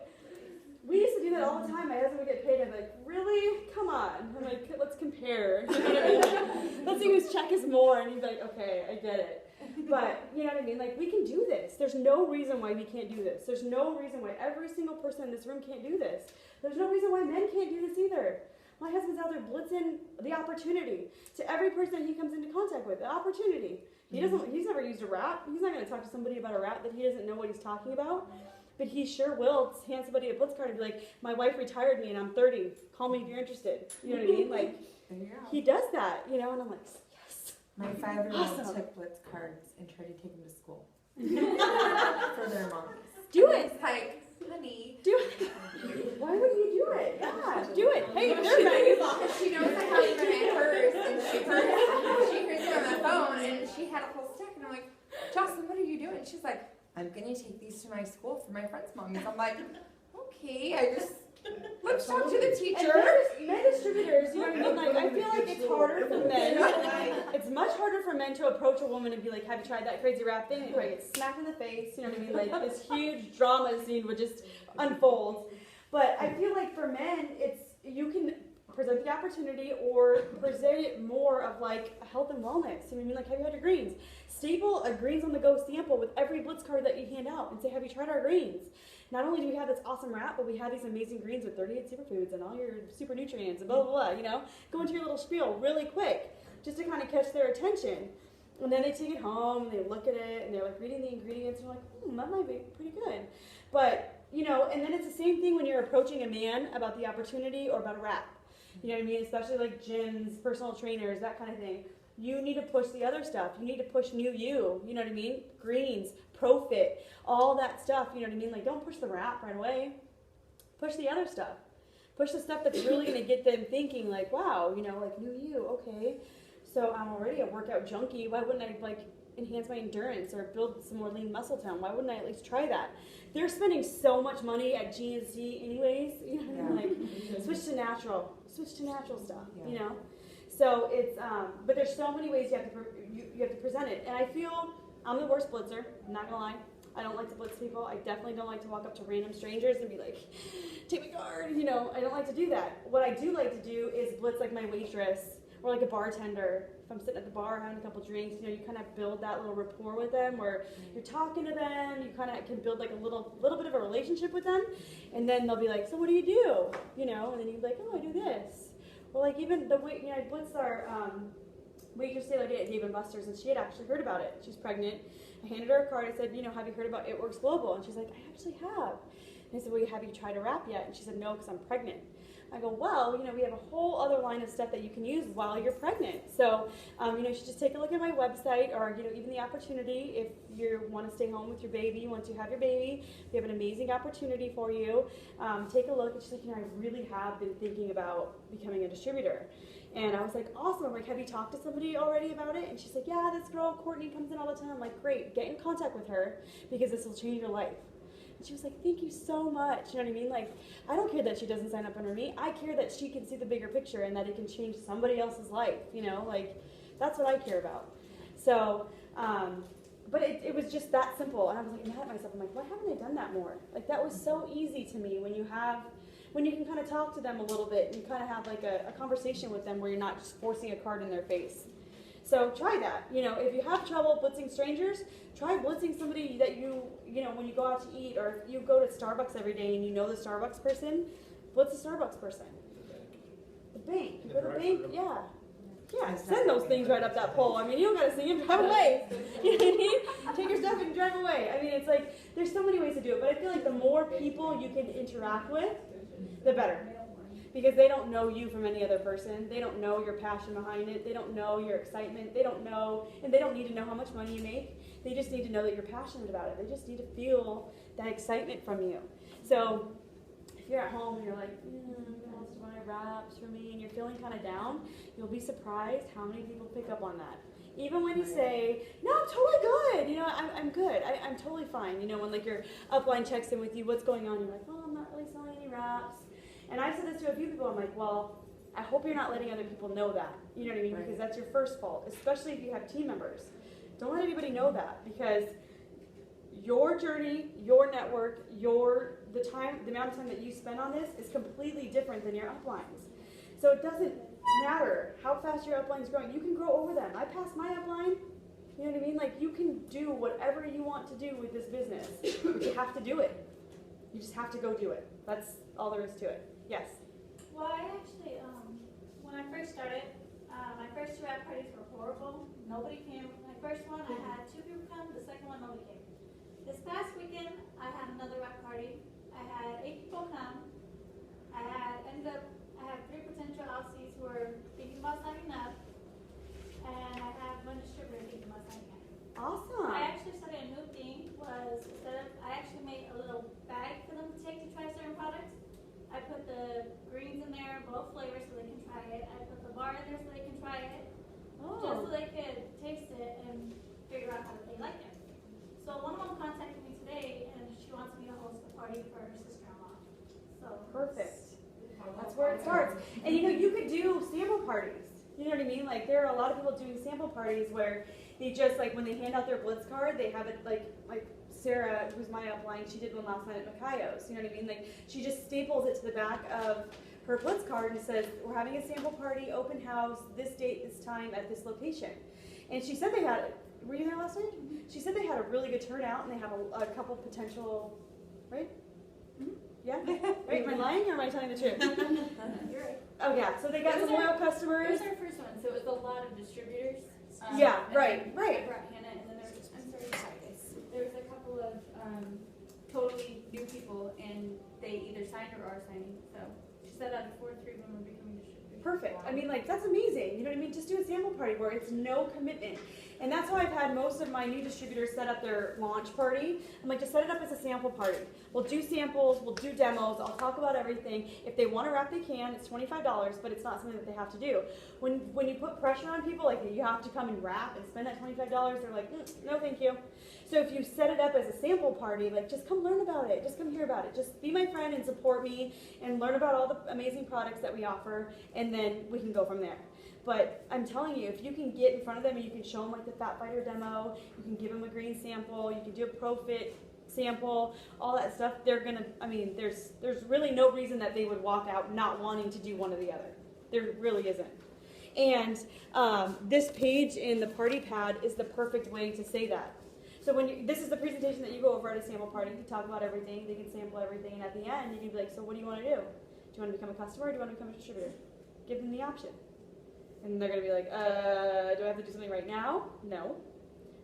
Speaker 1: We used to do that all the time. My husband would get paid, and I'd be like, really? Come on. I'm like, let's compare. You know what I mean? Let's see whose check is more. And he'd be like, okay, I get it. But, you know what I mean? We can do this. There's no reason why we can't do this. There's no reason why every single person in this room can't do this. There's no reason why men can't do this either. My husband's out there blitzing the opportunity to every person he comes into contact with. The opportunity. He's never used a wrap. He's not going to talk to somebody about a wrap that he doesn't know what he's talking about. But he sure will hand somebody a Blitz card and be like, my wife retired me and I'm 30. Call me if you're interested. You know what I mean? He does that, and I'm like, yes.
Speaker 6: My 5-year-old took Blitz cards and tried to take them to school for their moms.
Speaker 1: Do it.
Speaker 7: It's like, honey.
Speaker 1: Do it. Why wouldn't you do it? Yeah, do it. Hey, they're ready.
Speaker 7: She knows I have them in hers, and she heard it on the phone, and she had a whole stack, and I'm like, Jocelyn, what are you doing? She's like, I'm going to take these to my school for my friend's moms. I'm like, okay, let's talk to the teacher.
Speaker 1: Men distributors, you know what I mean? I feel like it's harder for men. It's much harder for men to approach a woman and be like, have you tried that crazy wrap thing? And you get smacked in the face, you know what I mean? This huge drama scene would just unfold. But I feel like for men, you can present the opportunity or present it more of health and wellness. You know what I mean? Have you had your greens? Staple a greens on the go sample with every Blitz card that you hand out and say, have you tried our greens? Not only do we have this awesome wrap, but we have these amazing greens with 38 superfoods and all your super nutrients and blah, blah, blah, Go into your little spiel really quick just to kind of catch their attention. And then they take it home and they look at it and they're reading the ingredients and they're like, that might be pretty good. But, and then it's the same thing when you're approaching a man about the opportunity or about a rap. You know what I mean? Especially like gyms, personal trainers, that kind of thing. You need to push the other stuff. You need to push new you. You know what I mean? Greens, profit, all that stuff. You know what I mean? Like, don't push the rap right away. Push the other stuff. Push the stuff that's really going to get them thinking like, wow, like new you, okay. So I'm already a workout junkie. Why wouldn't I like enhance my endurance or build some more lean muscle tone? Why wouldn't I at least try that? They're spending so much money at GNC anyways. You know what I mean? Like, switch to natural stuff.
Speaker 6: Yeah.
Speaker 1: So it's but there's so many ways you have to present it. And I feel I'm the worst blitzer. I'm not gonna lie. I don't like to blitz people. I definitely don't like to walk up to random strangers and be like, take my card. I don't like to do that. What I do like to do is blitz like my waitress or like a bartender. If I'm sitting at the bar having a couple drinks, you kind of build that little rapport with them where you're talking to them. You kind of can build like a little bit of a relationship with them. And then they'll be like, so what do you do? And then you'd be like, oh, I do this. Or like even I blitzed our waitress the other day at Dave & Buster's, and she had actually heard about it. She's pregnant. I handed her a card. I said, have you heard about It Works Global? And she's like, I actually have. And I said, well, have you tried a wrap yet? And she said, no, because I'm pregnant. I go, well, we have a whole other line of stuff that you can use while you're pregnant. So, you should just take a look at my website, or, even the opportunity. If you want to stay home with your baby, once you have your baby, we have an amazing opportunity for you. Take a look. And she's like, I really have been thinking about becoming a distributor. And I was like, awesome. I'm like, have you talked to somebody already about it? And she's like, yeah, this girl, Courtney, comes in all the time. I'm like, great, get in contact with her because this will change your life. And she was like, thank you so much. You know what I mean? Like, I don't care that she doesn't sign up under me. I care that she can see the bigger picture and that it can change somebody else's life. Like, that's what I care about. So, but it was just that simple. And I was like mad at myself. I'm like, why haven't I done that more? Like, that was so easy to me when you can kind of talk to them a little bit and kind of have like a conversation with them where you're not just forcing a card in their face. So try that. If you have trouble blitzing strangers, try blitzing somebody that when you go out to eat, or if you go to Starbucks every day and you know the Starbucks person, blitz the Starbucks person. The bank. You go to the bank, yeah. Yeah, send those things right up that pole. I mean, you don't got to see them, drive away. You know what I mean? Take your stuff and drive away. I mean, it's like, there's so many ways to do it, but I feel like the more people you can interact with, the better. Because they don't know you from any other person. They don't know your passion behind it. They don't know your excitement. They don't know, and they don't need to know how much money you make. They just need to know that you're passionate about it. They just need to feel that excitement from you. So if you're at home and you're like, who wants to buy wraps for me, and you're feeling kind of down, you'll be surprised how many people pick up on that. Even when you say, no, I'm totally good. I'm good. I'm totally fine. When like your upline checks in with you, what's going on? You're like, well, I'm not really selling any wraps. And I've said this to a few people. I'm like, well, I hope you're not letting other people know that. You know what I mean? Right. Because that's your first fault, especially if you have team members. Don't let anybody know that, because your journey, your network, the amount of time that you spend on this is completely different than your uplines. So it doesn't matter how fast your upline is growing. You can grow over them. I passed my upline. You know what I mean? Like, you can do whatever you want to do with this business, but you have to do it. You just have to go do it. That's all there is to it. Yes?
Speaker 8: Well, I actually, when I first started, my first 2 wrap parties were horrible. Nobody came. My first one, I had 2 people come. The second one, nobody came. This past weekend, I had another wrap party. I had 8 people come. I had 3 potential Aussies who were thinking about signing up. And I had 1 distributor thinking about signing up.
Speaker 1: Awesome.
Speaker 8: I actually started a new thing, I actually made a little bag for them to take to try certain products. I put the greens in there, both flavors, so they can try it. I put the bar in there so they can try it, just so they could taste it and figure out how they like it. So one of them contacted me today, and she wants me to host a party for her sister-in-law. So
Speaker 1: perfect. That's where it starts. And you could do sample parties. You know what I mean? Like, there are a lot of people doing sample parties where they just, like, when they hand out their blitz card, they have it like Sarah, who's my upline, she did one last night at Macayo's. You know what I mean? Like, she just staples it to the back of her blitz card and says, we're having a sample party, open house, this date, this time, at this location. And she said they had, were you there last night? She said they had a really good turnout, and they have a couple potential, right? Mm-hmm. Yeah? Right? Am I lying, or am I telling the truth?
Speaker 8: you're right.
Speaker 1: Oh yeah, so they got some loyal customers.
Speaker 9: It was our first one, so it was a lot of distributors.
Speaker 1: Yeah, right.
Speaker 9: I brought Hannah, and then there was a couple of totally new people, and they either signed or are signing. So she said out of 4, 3 of them are becoming distributors.
Speaker 1: Perfect. I mean, like, that's amazing. You know what I mean? Just do a sample party where it's no commitment. And that's how I've had most of my new distributors set up their launch party. I'm like, just set it up as a sample party. We'll do samples, we'll do demos, I'll talk about everything. If they want to wrap, they can. It's $25, but it's not something that they have to do. When you put pressure on people, like you have to come and wrap and spend that $25, they're like, no thank you. So if you set it up as a sample party, like just come learn about it, just come hear about it. Just be my friend and support me and learn about all the amazing products that we offer, and then we can go from there. But I'm telling you, if you can get in front of them and you can show them like the Fat Fighter demo, you can give them a green sample, you can do a ProFit sample, all that stuff, they're gonna, I mean, there's really no reason that they would walk out not wanting to do one or the other. There really isn't. And this page in the party pad is the perfect way to say that. So this is the presentation that you go over at a sample party. You talk about everything, they can sample everything, and at the end you can be like, so what do you want to do? Do you want to become a customer or do you want to become a distributor? Give them the option. And they're going to be like, do I have to do something right now? No.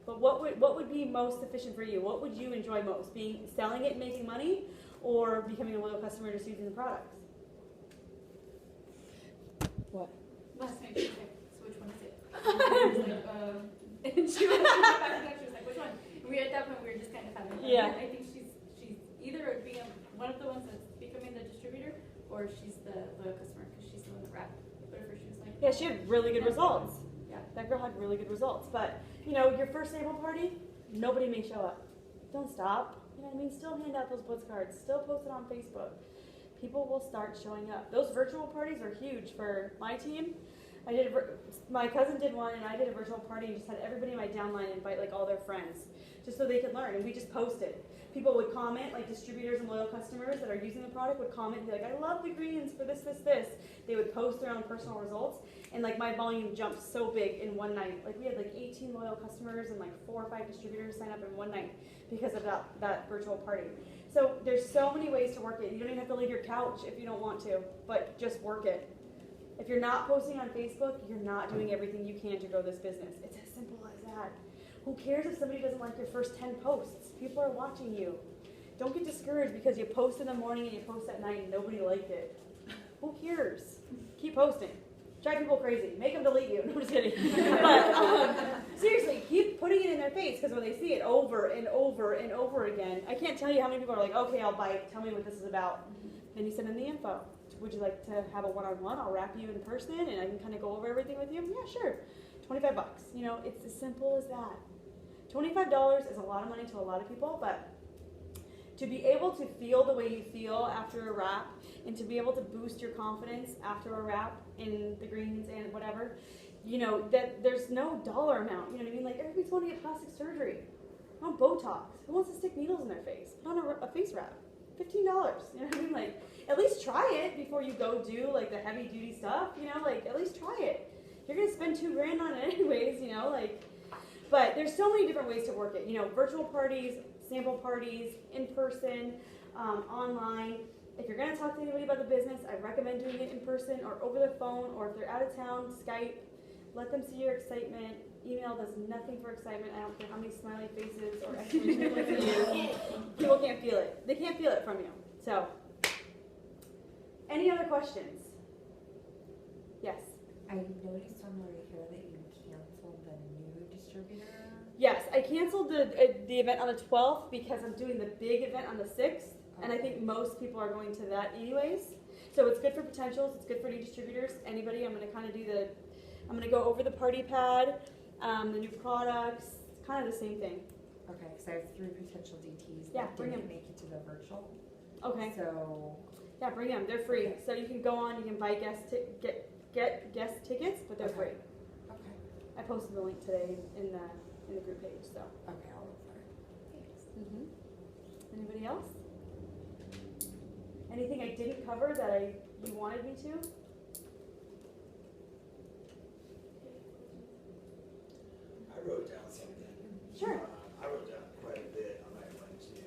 Speaker 1: But what would be most efficient for you? What would you enjoy most? Selling it and making money, or becoming a loyal customer and just using the products? What?
Speaker 9: Last night she was like, so which one is it? And she was like, which one? At that point we were just kind of having fun.
Speaker 1: Yeah.
Speaker 9: I think she's either being one of the ones that's becoming the distributor, or she's the loyal customer because she's the one that wrapped. Whatever she was like.
Speaker 1: Yeah, she had really good results.
Speaker 9: Yeah.
Speaker 1: That girl had really good results. But, you know, your first sample party, nobody may show up. Don't stop. You know what I mean? Still hand out those postcards. Still post it on Facebook. People will start showing up. Those virtual parties are huge for my team. My cousin did one, and I did a virtual party and just had everybody in my downline invite like all their friends, just so they could learn. And we just posted. People would comment, like distributors and loyal customers that are using the product would comment and be like, I love the greens for this, this, this. They would post their own personal results, and like my volume jumped so big in one night. Like we had like 18 loyal customers and like 4 or 5 distributors sign up in one night because of that virtual party. So there's so many ways to work it. You don't even have to leave your couch if you don't want to, but just work it. If you're not posting on Facebook, you're not doing everything you can to grow this business. It's as simple as that. Who cares if somebody doesn't like your first 10 posts? People are watching you. Don't get discouraged because you post in the morning and you post at night and nobody liked it. Who cares? Keep posting. Drive people crazy. Make them delete you. No, I'm just kidding. But seriously, keep putting it in their face, because when they see it over and over and over again, I can't tell you how many people are like, okay, I'll bite. Tell me what this is about. Then you send them the info. Would you like to have a one-on-one? I'll wrap you in person and I can kind of go over everything with you. Yeah, sure. $25. You know, it's as simple as that. $25 is a lot of money to a lot of people, but to be able to feel the way you feel after a wrap, and to be able to boost your confidence after a wrap in the greens and whatever, you know, that there's no dollar amount. You know what I mean? Like, everybody's wanting to get plastic surgery. I want Botox. Who wants to stick needles in their face? Put on a face wrap. $15. You know what I mean? Like, at least try it before you go do like the heavy duty stuff. You know, like at least try it. You're gonna spend $2 grand on it anyways. You know, like. But there's so many different ways to work it. You know, virtual parties, sample parties, in person, online. If you're going to talk to anybody about the business, I recommend doing it in person or over the phone, or if they're out of town, Skype. Let them see your excitement. Email does nothing for excitement. I don't care how many smiley faces or exclamation points you use. People can't feel it. They can't feel it from you. So, any other questions? Yes?
Speaker 6: I noticed on the way here that you canceled the new distributor.
Speaker 1: Yes, I canceled the event on the 12th because I'm doing the big event on the 6th, and I think most people are going to that anyways. So it's good for potentials, it's good for new distributors, anybody. I'm going to kind of I'm going to go over the party pad, the new products, kind of the same thing.
Speaker 6: Okay, because I have 3 potential DTs
Speaker 1: Yeah,
Speaker 6: that
Speaker 1: bring
Speaker 6: didn't
Speaker 1: them.
Speaker 6: make it to the virtual.
Speaker 1: Okay.
Speaker 6: So,
Speaker 1: Yeah, bring them. They're free.
Speaker 6: Okay.
Speaker 1: So you can go on, you can buy get guest tickets, but they're
Speaker 6: Okay.
Speaker 1: free.
Speaker 6: okay.
Speaker 1: I posted the link today in the group page. So.
Speaker 6: Okay, I'll look for it.
Speaker 1: Mm-hmm. Anybody else? Anything I didn't cover that you wanted me to?
Speaker 10: I wrote down something.
Speaker 1: Sure.
Speaker 10: I wrote down quite a bit. I'm not going to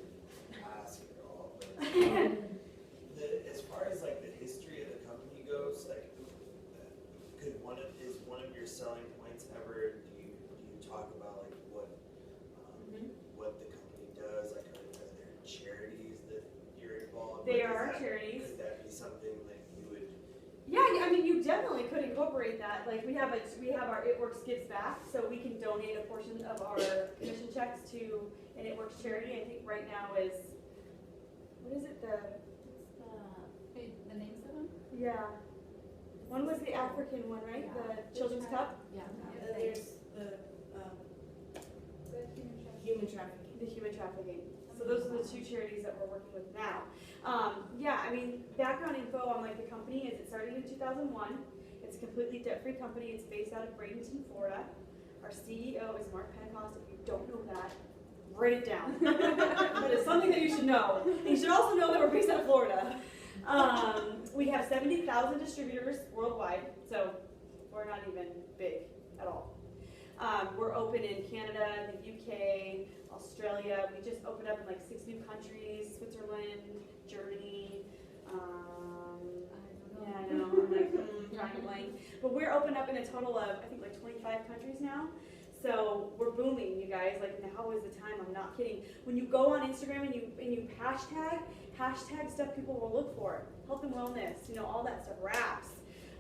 Speaker 10: ask it all, but as far as like the history of the company goes, like, is one of your selling points ever? Do you talk about like what the company does? Like, are there charities
Speaker 1: separate that. Like we have our It Works Gives Back, so we can donate a portion of our commission checks to an It Works charity. I think right now is, what is it,
Speaker 9: The names of them?
Speaker 1: yeah. One was the African one, right? The Children's Cup?
Speaker 9: Yeah.
Speaker 5: And there's the, human trafficking.
Speaker 1: The human trafficking. So those are the two charities that we're working with now. Yeah, I mean, background info on like the company is it started in 2001. It's a completely debt-free company. It's based out of Bradenton, Florida. Our CEO is Mark Pentecost. If you don't know that, write it down. That is something that you should know. And you should also know that we're based out of Florida. We have 70,000 distributors worldwide, so we're not even big at all. We're open in Canada, the UK, Australia. We just opened up in like 6 new countries: Switzerland, Germany. Yeah, I know. I'm like drawing a blank. But we're opened up in a total of I think like 25 countries now. So we're booming, you guys. Like now is the time. I'm not kidding. When you go on Instagram and you hashtag stuff people will look for, health and wellness, you know, all that stuff, wraps,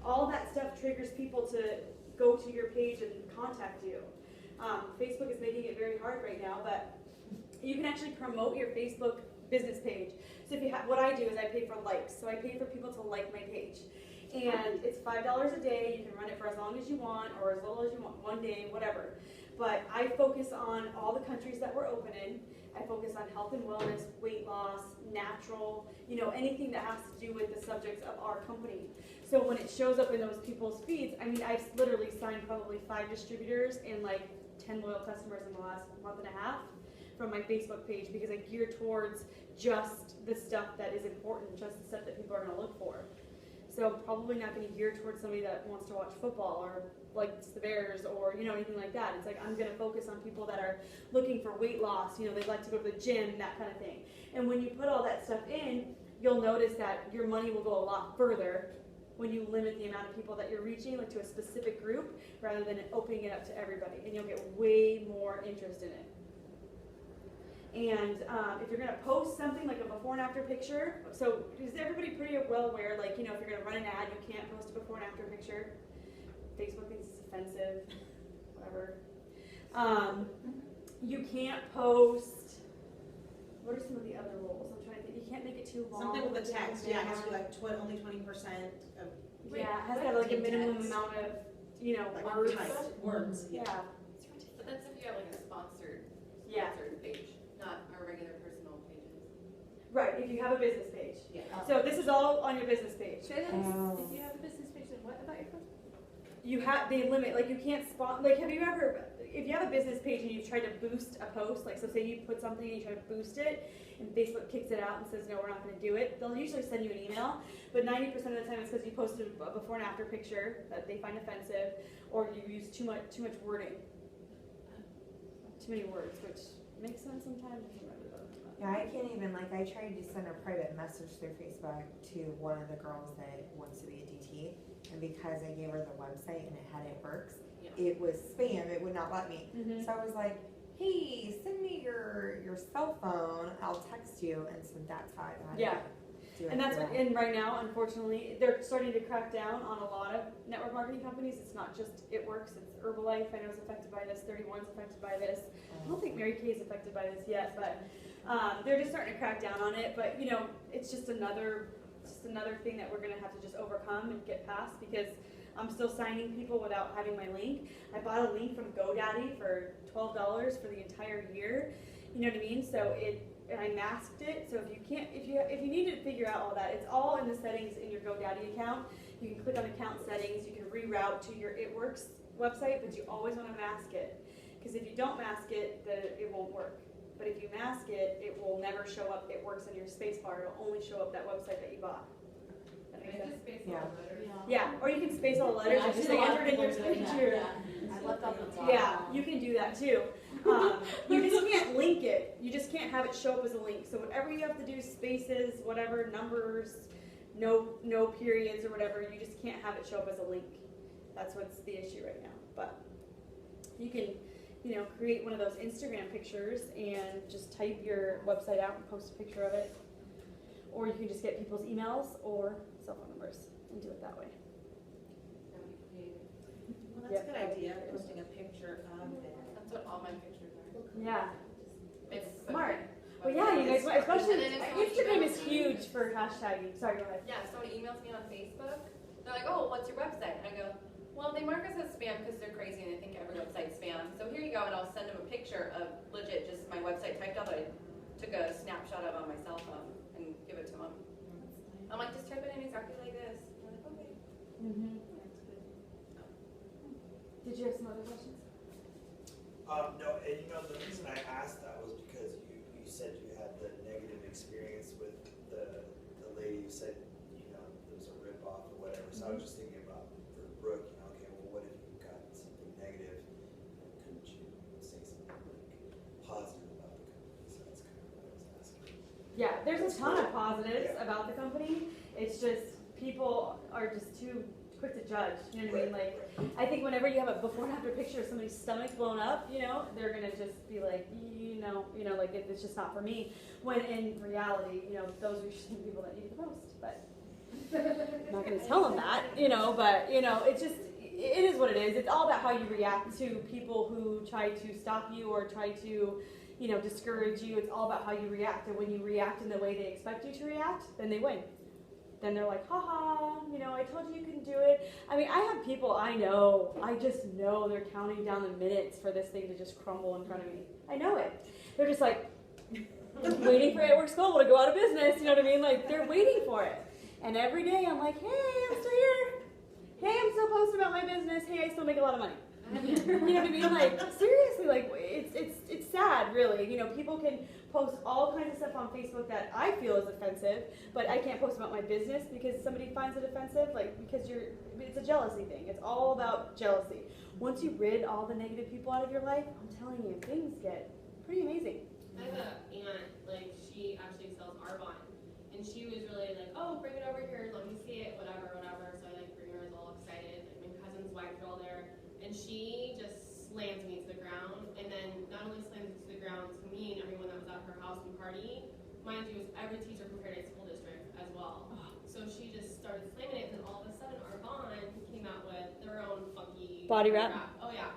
Speaker 1: all that stuff triggers people to go to your page and contact you. Facebook is making it very hard right now, but you can actually promote your Facebook business page. So if you have, what I do is I pay for likes. So I pay for people to like my page. And it's $5 a day. You can run it for as long as you want or as little as you want, one day, whatever. But I focus on all the countries that we're open in. I focus on health and wellness, weight loss, natural, you know, anything that has to do with the subjects of our company. So when it shows up in those people's feeds, I mean, I've literally signed probably 5 distributors and like 10 loyal customers in the last month and a half from my Facebook page because I gear towards just the stuff that is important, just the stuff that people are going to look for. So probably not going to gear towards somebody that wants to watch football or likes the Bears or, you know, anything like that. It's like I'm going to focus on people that are looking for weight loss, you know, they'd like to go to the gym, that kind of thing. And when you put all that stuff in, you'll notice that your money will go a lot further when you limit the amount of people that you're reaching, like to a specific group, rather than opening it up to everybody. And you'll get way more interest in it. And if you're going to post something like a before and after picture, so is everybody pretty well aware, like, you know, if you're going to run an ad, you can't post a before and after picture. Facebook thinks it's offensive, whatever. You can't post, what are some of the other rules? I'm trying to think. You can't make it too long.
Speaker 3: Something with the text, yeah, it has to be like only 20% of.
Speaker 1: Yeah, it has to have like a minimum amount of, you know,
Speaker 3: Like
Speaker 1: words.
Speaker 3: Words,
Speaker 1: Yeah.
Speaker 9: But that's if you have like a sponsored page, not our regular personal pages.
Speaker 1: Right, if you have a business page.
Speaker 3: Yeah.
Speaker 1: So this is all on your business page.
Speaker 9: Say that
Speaker 6: Oh.
Speaker 9: if you have a business page, then what about your personal?
Speaker 1: You have, they limit, like you can't like have you ever, if you have a business page and you've tried to boost a post, like so say you put something and you try to boost it and Facebook kicks it out and says no, we're not going to do it, they'll usually send you an email, but 90% of the time it's because you posted a before and after picture that they find offensive or you use too much wording. Too many words, which makes sense sometimes, doesn't really though.
Speaker 6: Yeah, I can't even, like, I tried to send a private message through Facebook to one of the girls that wants to be a DT, and because I gave her the website and it had It Works, it was spam, it would not let me. So I was like, hey, send me your cell phone, I'll text you, and so that's how I got
Speaker 1: Yeah.
Speaker 6: do it.
Speaker 1: And that's
Speaker 6: for
Speaker 1: what,
Speaker 6: that.
Speaker 1: and right now, unfortunately, they're starting to crack down on a lot of network marketing companies. It's not just It Works, it's Herbalife, I know is affected by this, 31's affected by this. I don't think Mary Kay is affected by this yet, but they're just starting to crack down on it. But you know, it's just another thing that we're gonna have to just overcome and get past because I'm still signing people without having my link. I bought a link from GoDaddy for $12 for the entire year. You know what I mean? So and I masked it. So if you need to figure out all that, it's all in the settings in your GoDaddy account. You can click on account settings. You can reroute to your It Works website, but you always want to mask it because if you don't mask it, then it won't work. But if you mask it, it will never show up. It works in your spacebar. It'll only show up that website that you bought. That makes sense?
Speaker 4: Just space all the letters.
Speaker 1: Yeah, or you can space all the letters and just say enter it in your signature.
Speaker 9: I left off the top.
Speaker 1: Yeah, you can do that too. You just can't link it. You just can't have it show up as a link. So whatever you have to do, spaces, whatever, numbers, no periods or whatever, you just can't have it show up as a link. That's what's the issue right now. But you can, you know, create one of those Instagram pictures and just type your website out and post a picture of it. Or you can just get people's emails or cell phone numbers and do it that way.
Speaker 9: That would be creative.
Speaker 3: idea, posting a picture of it.
Speaker 9: That's what all my pictures are.
Speaker 1: Yeah,
Speaker 9: It's
Speaker 1: smart. Well, yeah, you guys, especially
Speaker 9: And then if someone
Speaker 1: Instagram
Speaker 9: emails
Speaker 1: is
Speaker 9: me-
Speaker 1: huge for hashtagging. Sorry, go ahead.
Speaker 9: Yeah, if somebody emails me on Facebook, they're like, oh, what's your website? And I go, well, they mark us as spam because they're crazy and they think every website's spam. So here you go, and I'll send them a picture of legit just my website typed out that I took a snapshot of on my cell phone and give it to them. I'm like, just type it in exactly like this. And they're like, okay.
Speaker 1: Mm-hmm. Did you have some other questions?
Speaker 10: No, and you know, the reason I asked that was because you said you had the negative experience with the lady. You said, you know, there was a rip-off or whatever. So I was just thinking about for Brooke, you know, okay, well, what if you got something negative? Couldn't you say something like positive about the company? So that's kind of what I was asking.
Speaker 1: Yeah, there's a ton of positives about the company. It's just people are just too quick to judge. You know what I mean? Like, I think whenever you have a before and after picture of somebody's stomach blown up, you know, they're gonna just be like, like it's just not for me. When in reality, you know, those are just the people that need the most. But I'm not gonna tell them that, you know. But you know, it's just it is what it is. It's all about how you react to people who try to stop you or try to, you know, discourage you. It's all about how you react. And when you react in the way they expect you to react, then they win. Then they're like, haha, you know, I told you you couldn't do it. I mean, I have people I just know they're counting down the minutes for this thing to just crumble in front of me. I know it. They're just like waiting for It Works Global to go out of business, you know what I mean? Like, they're waiting for it. And every day I'm like, hey, I'm still here. Hey, I'm still posting about my business. Hey, I still make a lot of money. You know what I mean? Like, seriously, like, it's sad, really. You know, people can post all kinds of stuff on Facebook that I feel is offensive, but I can't post about my business because somebody finds it offensive, like, because it's a jealousy thing. It's all about jealousy. Once you rid all the negative people out of your life, I'm telling you, things get pretty amazing.
Speaker 11: I have an aunt, like, she actually sells Arbonne, and she was really like, oh, bring it over here, let me see it, whatever. So I, like, bring her, I was all excited, like, my cousin's wife are all there, and she just slams me to the ground, and then not only slams me to the ground to me and everyone that was at her house and party, mind you, it was every teacher from Paradise School District as well. So she just started slamming it, and all of a sudden Arbonne came out with their own funky
Speaker 1: Body wrap?
Speaker 11: Oh yeah.